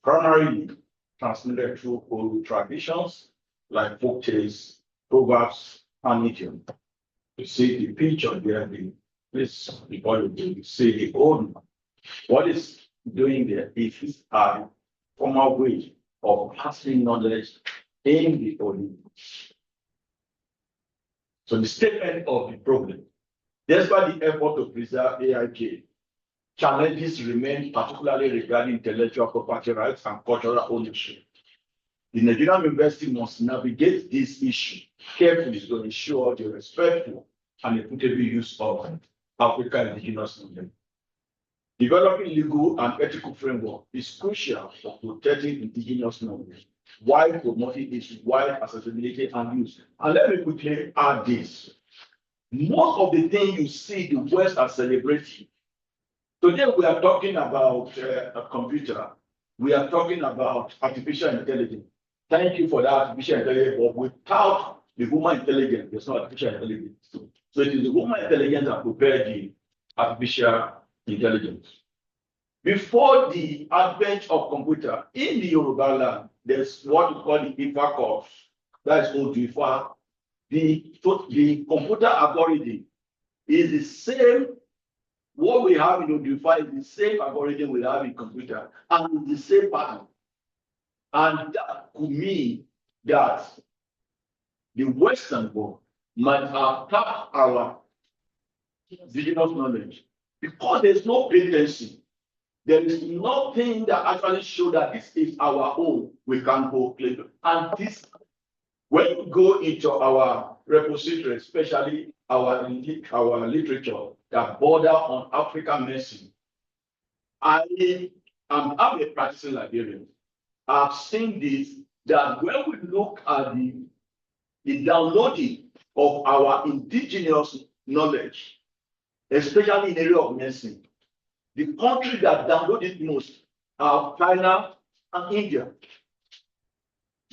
S3: Primarily transmitted through oral traditions like folk tales, proverbs, and idioms. You see the picture there, this before you see the old one. What is doing there is a formal way of passing knowledge in the old. So the statement of the problem, despite the effort to preserve AIK, challenges remain, particularly regarding intellectual property rights and cultural ownership. The Nigerian University must navigate this issue carefully to ensure the respectful and equitable use of African indigenous knowledge. Developing legal and ethical framework is crucial for protecting indigenous knowledge while promoting its wide accessibility and use. And let me quickly add this. Most of the things you see the West are celebrating. Today we are talking about a computer. We are talking about artificial intelligence. Thank you for that artificial intelligence, but without the human intelligence, there's no artificial intelligence. So it is the human intelligence that prepared the artificial intelligence. Before the advent of computer in the Yoruba land, there's what we call the IFA course. That is called IFA. The computer algorithm is the same. What we have in Odify is the same algorithm we have in computer, and the same pattern. And that could mean that the Western world might have tapped our indigenous knowledge because there's no patency. There is nothing that actually shows that this is our own. We can go claim. And this, when we go into our repository, especially our literature that border on African medicine, I'm a practicing librarian. I've seen this, that when we look at the downloading of our indigenous knowledge, especially in the area of medicine, the country that downloaded most are China and India.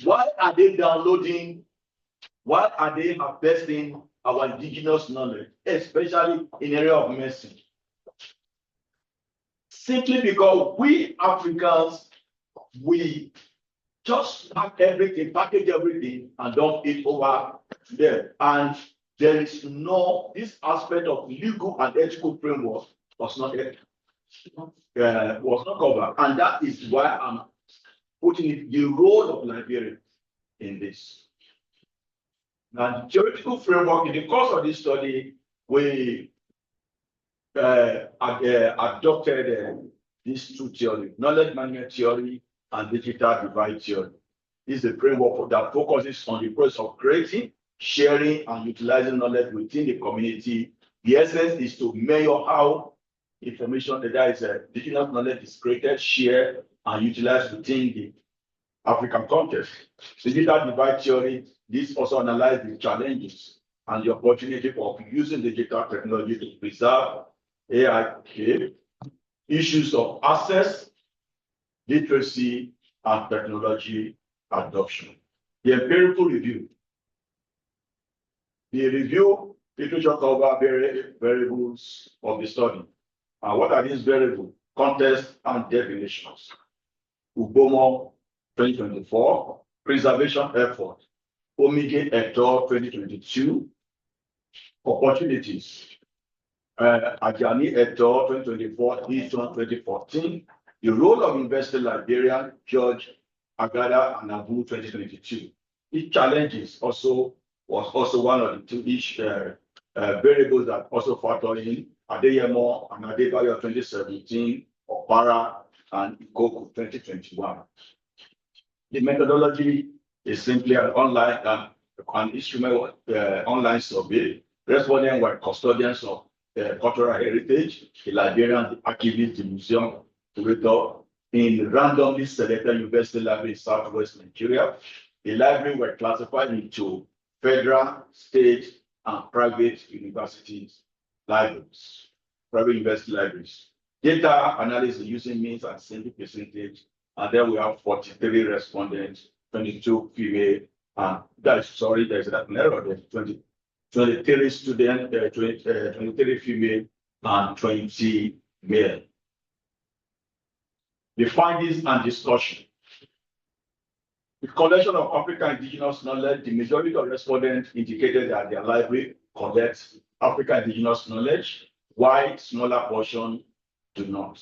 S3: Why are they downloading? Why are they harvesting our indigenous knowledge, especially in the area of medicine? Simply because we Africans, we just package everything, and don't eat over there. And there is no, this aspect of legal and ethical framework was not covered. And that is why I'm putting it, the role of librarian in this. Now, the theoretical framework, in the course of this study, we adopted these two theories, knowledge management theory and digital divide theory. This is a framework that focuses on the process of creating, sharing, and utilizing knowledge within the community. The essence is to measure how information, that is digital knowledge, is created, shared, and utilized within the African context. Digital divide theory, this also analyzes the challenges and the opportunity of using digital technology to preserve AIK issues of access, literacy, and technology adoption. The empirical review. The review literature cover variables of the study. And what are these variables? Context and definitions. Ubomo 2024, preservation effort. Omige et al. 2022, opportunities. Ajani et al. 2024, Easton 2014, the role of investor librarian, George Agada and Abu 2022. Each challenges was also one of the two variables that also factor in Adeyemo and Adebayo 2017, Opara and Ikoku 2021. The methodology is simply an online instrument online survey. Respondents were custodians of cultural heritage, the librarian, the archivist, the museum curator in randomly selected university library in Southwest Nigeria. The library were classified into federal, state, and private universities libraries, private university libraries. Data analysis using means and sample percentage, and then we have 43 respondents, 22 female, and there's an error there, 23 students, 23 female, and 20 male. The findings and discussion. The collection of African indigenous knowledge, the majority of respondents indicated that their library collects African indigenous knowledge, while smaller portion do not.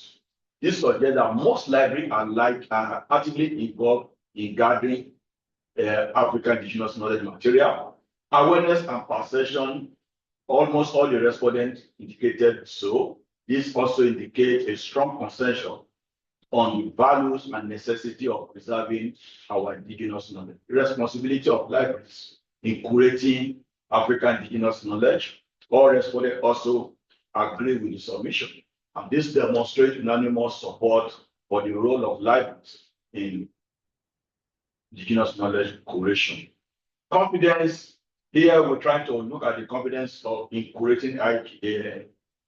S3: This suggests that most libraries are actively involved in gathering African indigenous knowledge material. Awareness and perception, almost all the respondents indicated so. This also indicates a strong consensus on the values and necessity of preserving our indigenous knowledge. The responsibility of libraries in curating African indigenous knowledge. All respondents also agree with the submission. And this demonstrates unanimous support for the role of libraries in indigenous knowledge curation. Confidence, here we're trying to look at the confidence of in curating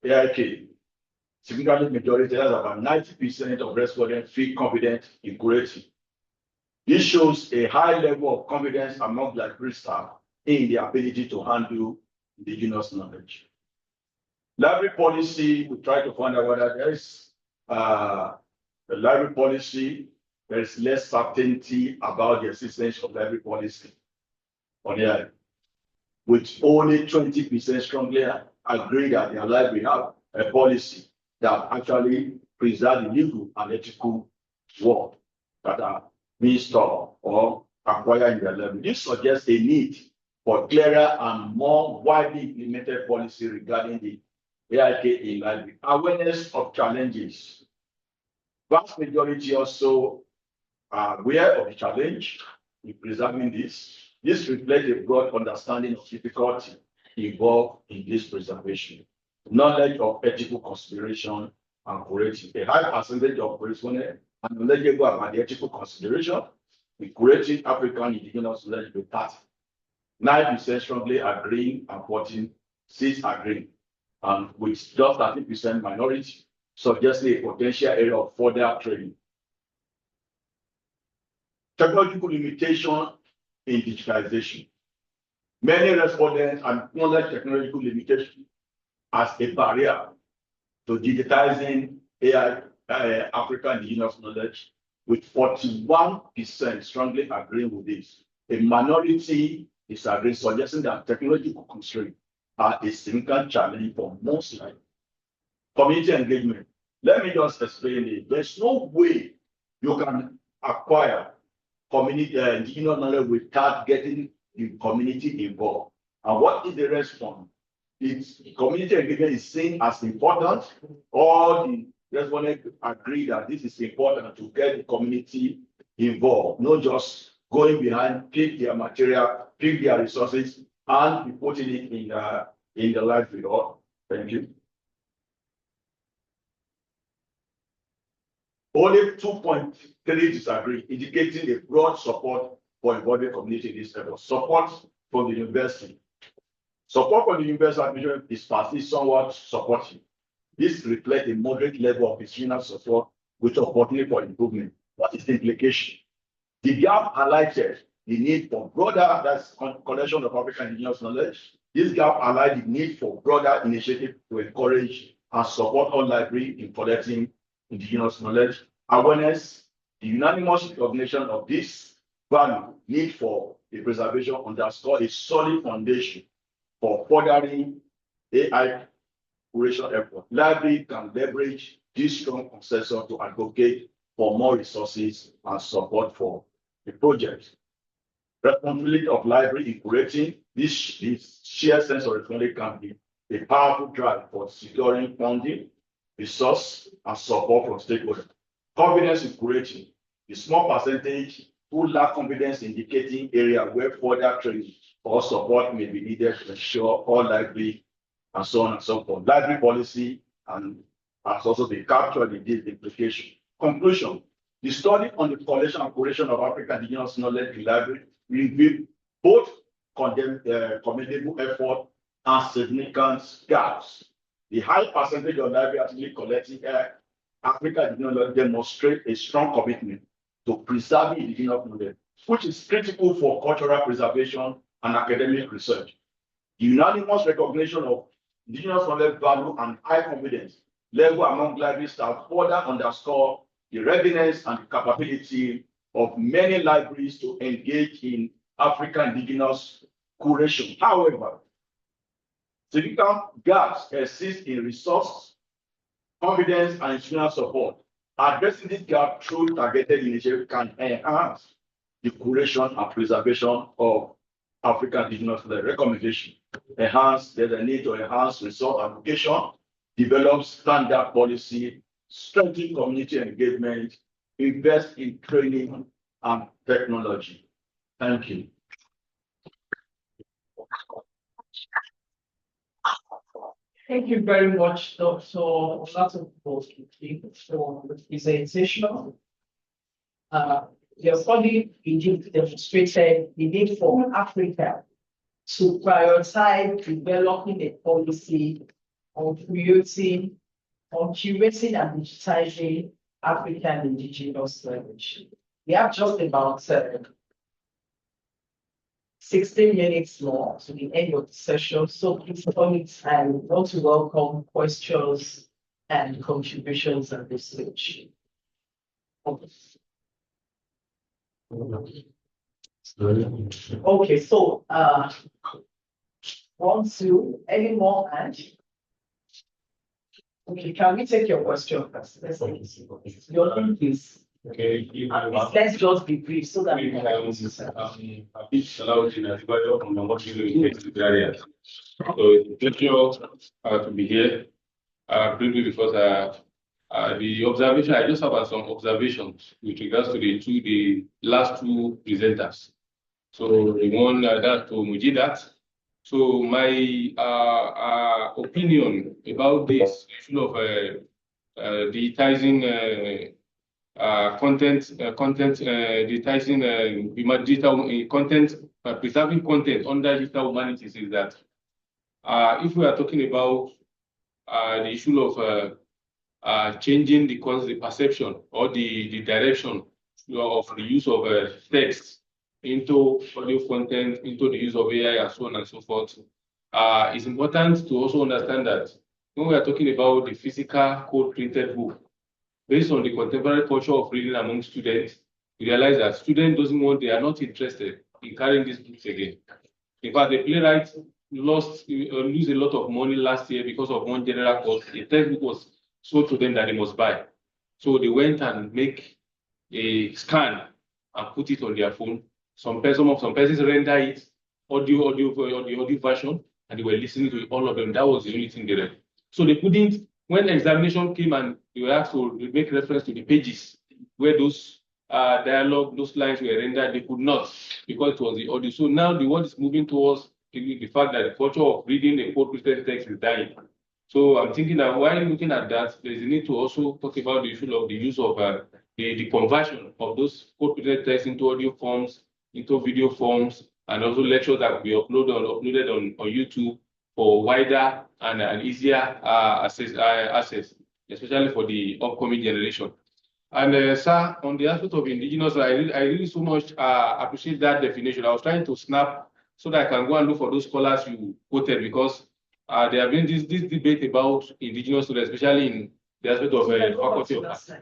S3: AIK. Significantly majority, that's about 90% of respondents feel confident in curating. This shows a high level of confidence among library staff in the ability to handle indigenous knowledge. Library policy, we try to find out whether there is a library policy, there is less certainty about the existence of library policy on here, with only 20% strongly agree that their library have a policy that actually preserve the legal and ethical work that are being stored or acquired in their library. This suggests a need for clearer and more widely implemented policy regarding the AIK in library. Awareness of challenges. Vast majority also are aware of the challenge in preserving this. This reflects a broad understanding of difficulty involved in this preservation. Knowledge of ethical consideration and curating. A high percentage of respondents are knowledgeable about the ethical consideration in curating African indigenous knowledge with 9% strongly agreeing and 14% agreeing. And with just 30% minority, suggesting a potential area of further training. Technological limitation in digitization. Many respondents acknowledge technological limitation as a barrier to digitizing AI, African indigenous knowledge, with 41% strongly agreeing with this. A minority disagree, suggesting that technological constraints are a significant challenge for most libraries. Community engagement. Let me just explain it. There's no way you can acquire community indigenous knowledge without getting the community involved. And what is the response? It's community engagement is seen as important. All the respondents agree that this is important to get the community involved, not just going behind, pick their material, pick their resources, and be putting it in the library. Thank you. Only 2.3 disagree, indicating a broad support for involving community in this effort. Support from the university. Support from the university is somewhat supportive. This reflects a moderate level of institutional support with opportunity for improvement. What is the implication? The gap highlighted the need for broader, that's collection of African indigenous knowledge. This gap highlighted the need for broader initiative to encourage and support all libraries in collecting indigenous knowledge. Awareness, the unanimous recognition of this value, need for the preservation underscore a solid foundation for furthering AI curation effort. Library can leverage this strong consensus to advocate for more resources and support for the project. Responsibility of library in curating this shared sense of responsibility can be a powerful drive for securing funding, resource, and support from stakeholders. Confidence in curating, the small percentage who lack confidence indicating area where further training or support may be needed to ensure all library and so on and so forth. Library policy and has also been captured in this implication. Conclusion, the study on the collection and curation of African indigenous knowledge in library revealed both commendable effort and significant gaps. The high percentage of library actually collecting African indigenous knowledge demonstrate a strong commitment to preserving indigenous knowledge, which is critical for cultural preservation and academic research. The unanimous recognition of indigenous knowledge value and high confidence level among library staff further underscore the readiness and capability of many libraries to engage in African indigenous curation. However, significant gaps exist in resource, confidence, and institutional support. Addressing this gap through targeted initiatives can enhance the curation and preservation of African indigenous knowledge. Recommendation: there's a need to enhance resource allocation, develop standard policy, strengthen community engagement, invest in training and technology. Thank you.
S2: Thank you very much, Dr. Olatunji, for the presentation. Your study indeed demonstrated the need for Africa to prioritize developing a policy on curating and digitizing African indigenous language. We have just about 16 minutes more to the end of the session, so please call it I want to welcome questions and contributions at this stage. Okay, so 1, 2, any more hands? Okay, can we take your question first? Let's take it. Your name, please.
S7: Okay,
S2: let's just be brief so that we can.
S7: A bit allowed in everybody from the what you do area. So it's a pleasure to be here. Briefly because the observation I just have some observations with regards to the last two presenters. So the one that to Mujidat. So my opinion about this issue of digitizing digitizing digital content, preserving content under digital humanities is that if we are talking about the issue of changing the perception or the direction of the use of text into audio content, into the use of AI and so on and so forth, it's important to also understand that when we are talking about the physical code printed book, based on the contemporary culture of reading among students, we realize that students they are not interested in carrying these books again. In fact, the playwright lose a lot of money last year because of one general cost. The textbook was sold to them that they must buy. So they went and make a scan and put it on their phone. Some persons render it audio version, and they were listening to all of them. That was the only thing they read. So they couldn't. When the examination came and they were asked to make reference to the pages where those dialogue, those lines were rendered, they could not because it was the audio. So now the world is moving towards the fact that the culture of reading the code printed text is dying. So I'm thinking that while looking at that, there's a need to also talk about the issue of the use of the conversion of those code printed text into audio forms, into video forms, and also lectures that will be uploaded on YouTube for wider and easier access, especially for the upcoming generation. And sir, on the aspect of indigenous, I really so much appreciate that definition. I was trying to snap so that I can go and look for those scholars you quoted, because there have been this debate about indigenous students, especially in the aspect of faculty of arts.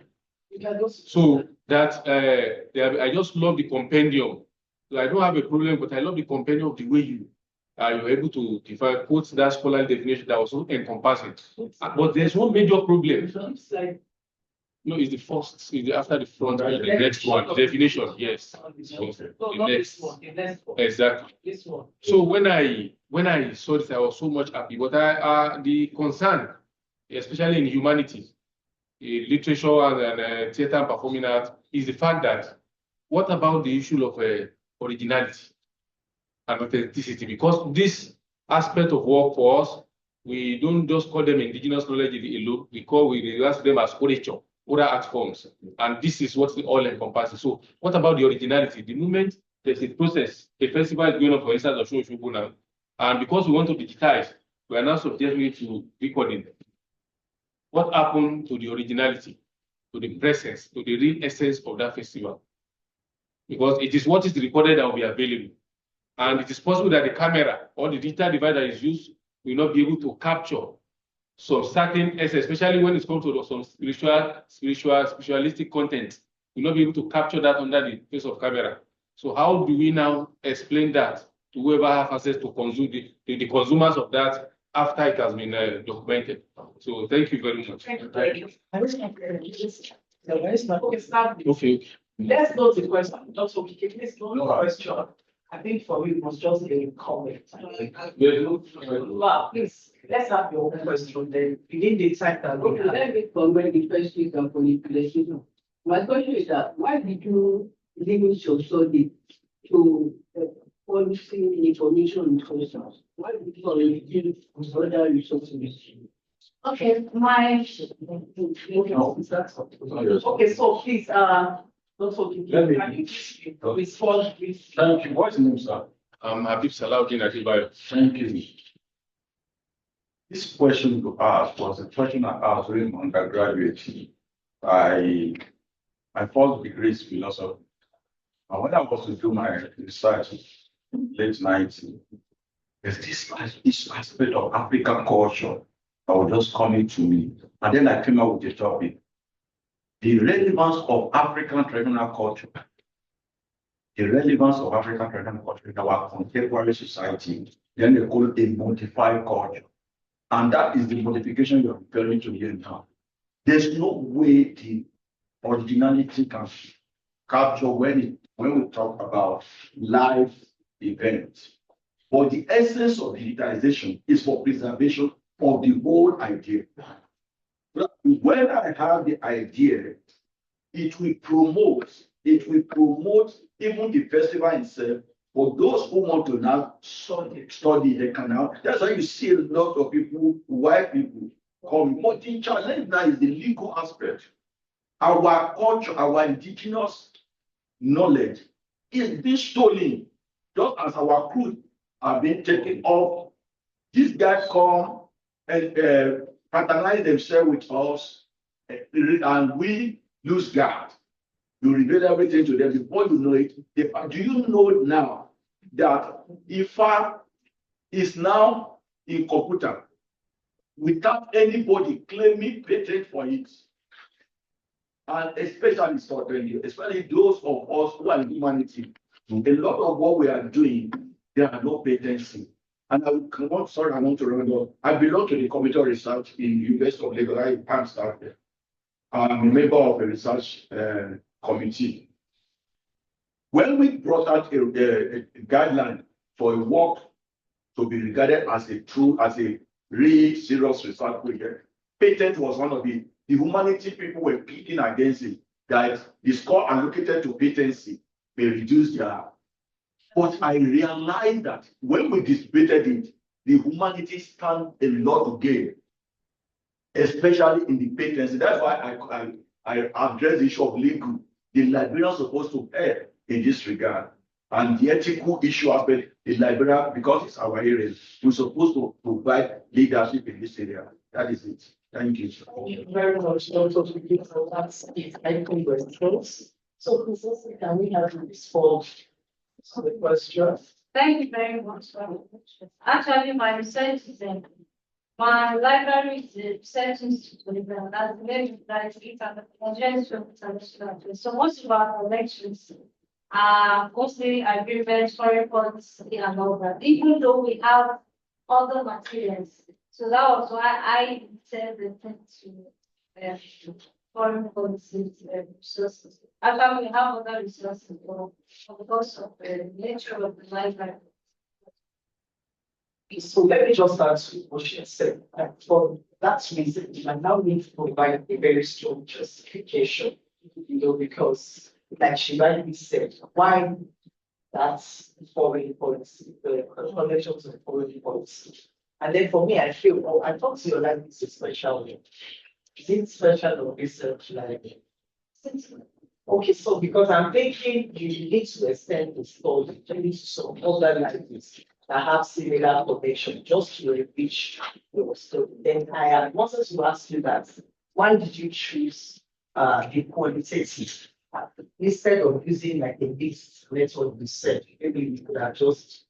S7: So that I just love the compendium. So I don't have a problem, but I love the compendium of the way you were able to define, quote that scholarly definition that was so encompassing. But there's one major problem. No, it's the first, it's after the front, the next one, definition, yes. The next. Exactly.
S2: This one.
S7: So when I saw this, I was so much happy. But the concern, especially in humanities, literature and theater and performing arts, is the fact that what about the issue of originality and authenticity? Because this aspect of work for us, we don't just call them indigenous knowledge alone, we refer to them as literature, other art forms, and this is what all encompasses. So what about the originality? The moment there's a process, a festival is going on, for instance, of Shoshubu now, and because we want to digitize, we are now subjecting it to recording. What happened to the originality, to the presence, to the real essence of that festival? Because it is what is recorded that will be available. And it is possible that the camera or the digital device that is used will not be able to capture some certain essence, especially when it comes to some spiritualistic content. Will not be able to capture that under the face of camera. So how do we now explain that to whoever have access to consume the consumers of that after it has been documented? So thank you very much. Okay.
S2: Let's go to the question. Dr. Okike, please go to the question. I think for me, it was just a comment. Well, please, let's have your own question then. Within the time that we have.
S6: Let me comment the question and manipulation. My question is that why did you limit your study to policy information resources? Why did you reduce other resources?
S4: Okay, my
S2: Okay, so please, Dr. Okike, can you respond please?
S3: Thank you. What's the name, sir?
S7: Habib Salahuddin Adebayo.
S3: Thank you. This question to ask was a question I asked during my undergraduate. My first degree is philosophy. And when I was to do my research in late 90s, there's this aspect of African culture that was just coming to me. And then I came up with a topic. The relevance of African traditional culture. The relevance of African traditional culture in our contemporary society. Then they call it a modified culture. And that is the modification you're referring to here now. There's no way the originality can capture when we talk about live events. But the essence of digitization is for preservation of the whole idea. When I have the idea, it will promote even the festival itself. For those who want to now study, they can now. That's why you see a lot of people, white people, come. But the challenge now is the legal aspect. Our culture, our indigenous knowledge is being stolen, just as our clothes are being taken off. These guys come and fraternize themselves with us, and we lose guard. You reveal everything to them before you know it. Do you know now that IFA is now in computer without anybody claiming patent for it? And especially those of us who are in humanity, a lot of what we are doing, there are no patency. And I want to round up. I belong to the Committee of Research in the University of Lagos. I can't start there. I'm a member of a research committee. When we brought out a guideline for a work to be regarded as a real serious research project, patent was one of the humanity people were picking against it, that the score allocated to patency may reduce their. But I realized that when we debated it, the humanities stand a lot to gain, especially in the patency. That's why I address the issue of legal. The librarians are supposed to err in this regard.
S8: and the ethical issue aspect, the librarian, because it's our area, we're supposed to provide leadership in this area. That is it. Thank you.
S2: Thank you very much, Dr. Philip, for that insightful response. So, Professor, can we have you respond to the question?
S4: Thank you very much. Actually, my research is my library is a research institute, and that's very it and the so most of our collections are mostly agreement, foreign policy, and all that, even though we have other materials. So that was why I said the thing to foreign policy resources. Actually, we have other resources because of the nature of the library.
S2: So let me just ask you what she said. For that reason, I now need to provide a very strong justification, because like she rightly said, why that's foreign policy, the collections of foreign policy. And then for me, I feel, oh, I thought your life is a special way. Is it special or research like? Okay, so because I'm thinking you need to extend the story to some other languages that have similar connection, just to enrich your story. Then I wanted to ask you that, why did you choose the qualitative instead of using like a mixed method research? Maybe you could have just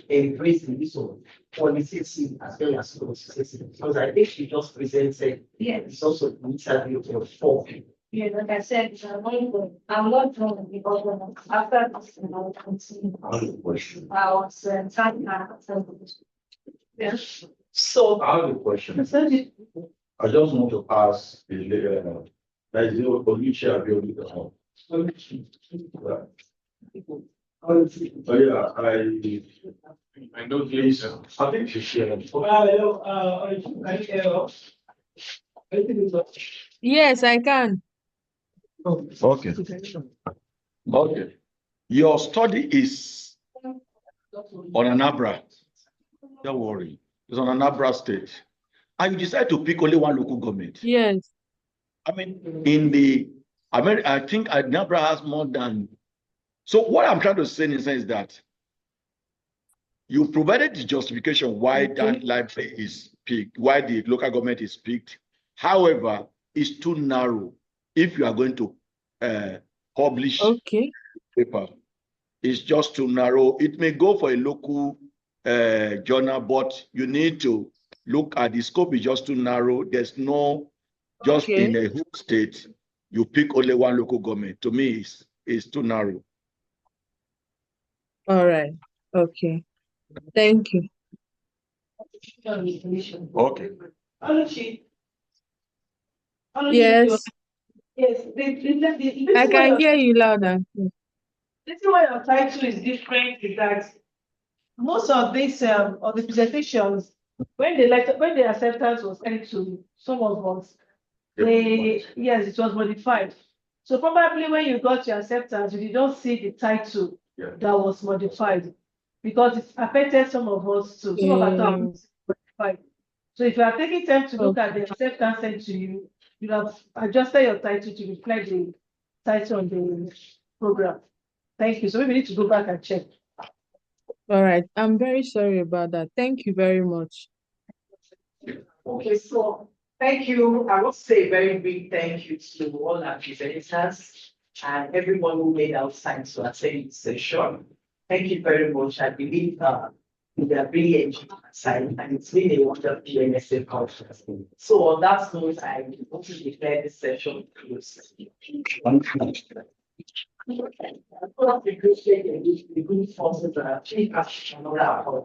S2: embraced the use of qualitative as well as quantitative, because I think you just presented it's also the interview of 4 people.
S4: Yeah, like I said, I'm not doing the other after this, I will continue. I was trying to yes.
S2: So
S8: I have a question. I just want to ask the that is your position of your leader. Oh yeah,
S7: I know James.
S8: I think she shared.
S5: Yes, I can.
S8: Okay. Okay. Your study is on Anambra. Don't worry. It's on Anambra State. And you decide to pick only one local government.
S5: Yes.
S8: I mean, I think Anambra has more than. So what I'm trying to say is that you provided the justification why that library is picked, why the local government is picked. However, it's too narrow if you are going to publish paper. It's just too narrow. It may go for a local journal, but you need to look at the scope is just too narrow. There's no, just in a whole state, you pick only one local government. To me, it's too narrow.
S5: All right. Okay. Thank you.
S8: Okay.
S5: Yes.
S6: Yes,
S5: I can hear you loud and clear.
S6: The reason why your title is different is that most of these of the presentations, when the acceptance was sent to some of us, yes, it was modified. So probably when you got your acceptance, you did not see the title that was modified, because it affected some of us too. Some of our titles modified. So if you are taking time to look at the acceptance sent to you, you have adjusted your title to reflect the title on the program. Thank you. So we need to go back and check.
S5: All right. I'm very sorry about that. Thank you very much.
S2: Okay, so thank you. I want to say a very big thank you to all our presenters and everyone who made out time to attend this session. Thank you very much. I believe we have really enjoyed our time, and it's been a wonderful PMSA conference. So on that note, I want to declare this session closed. The good forces that achieve another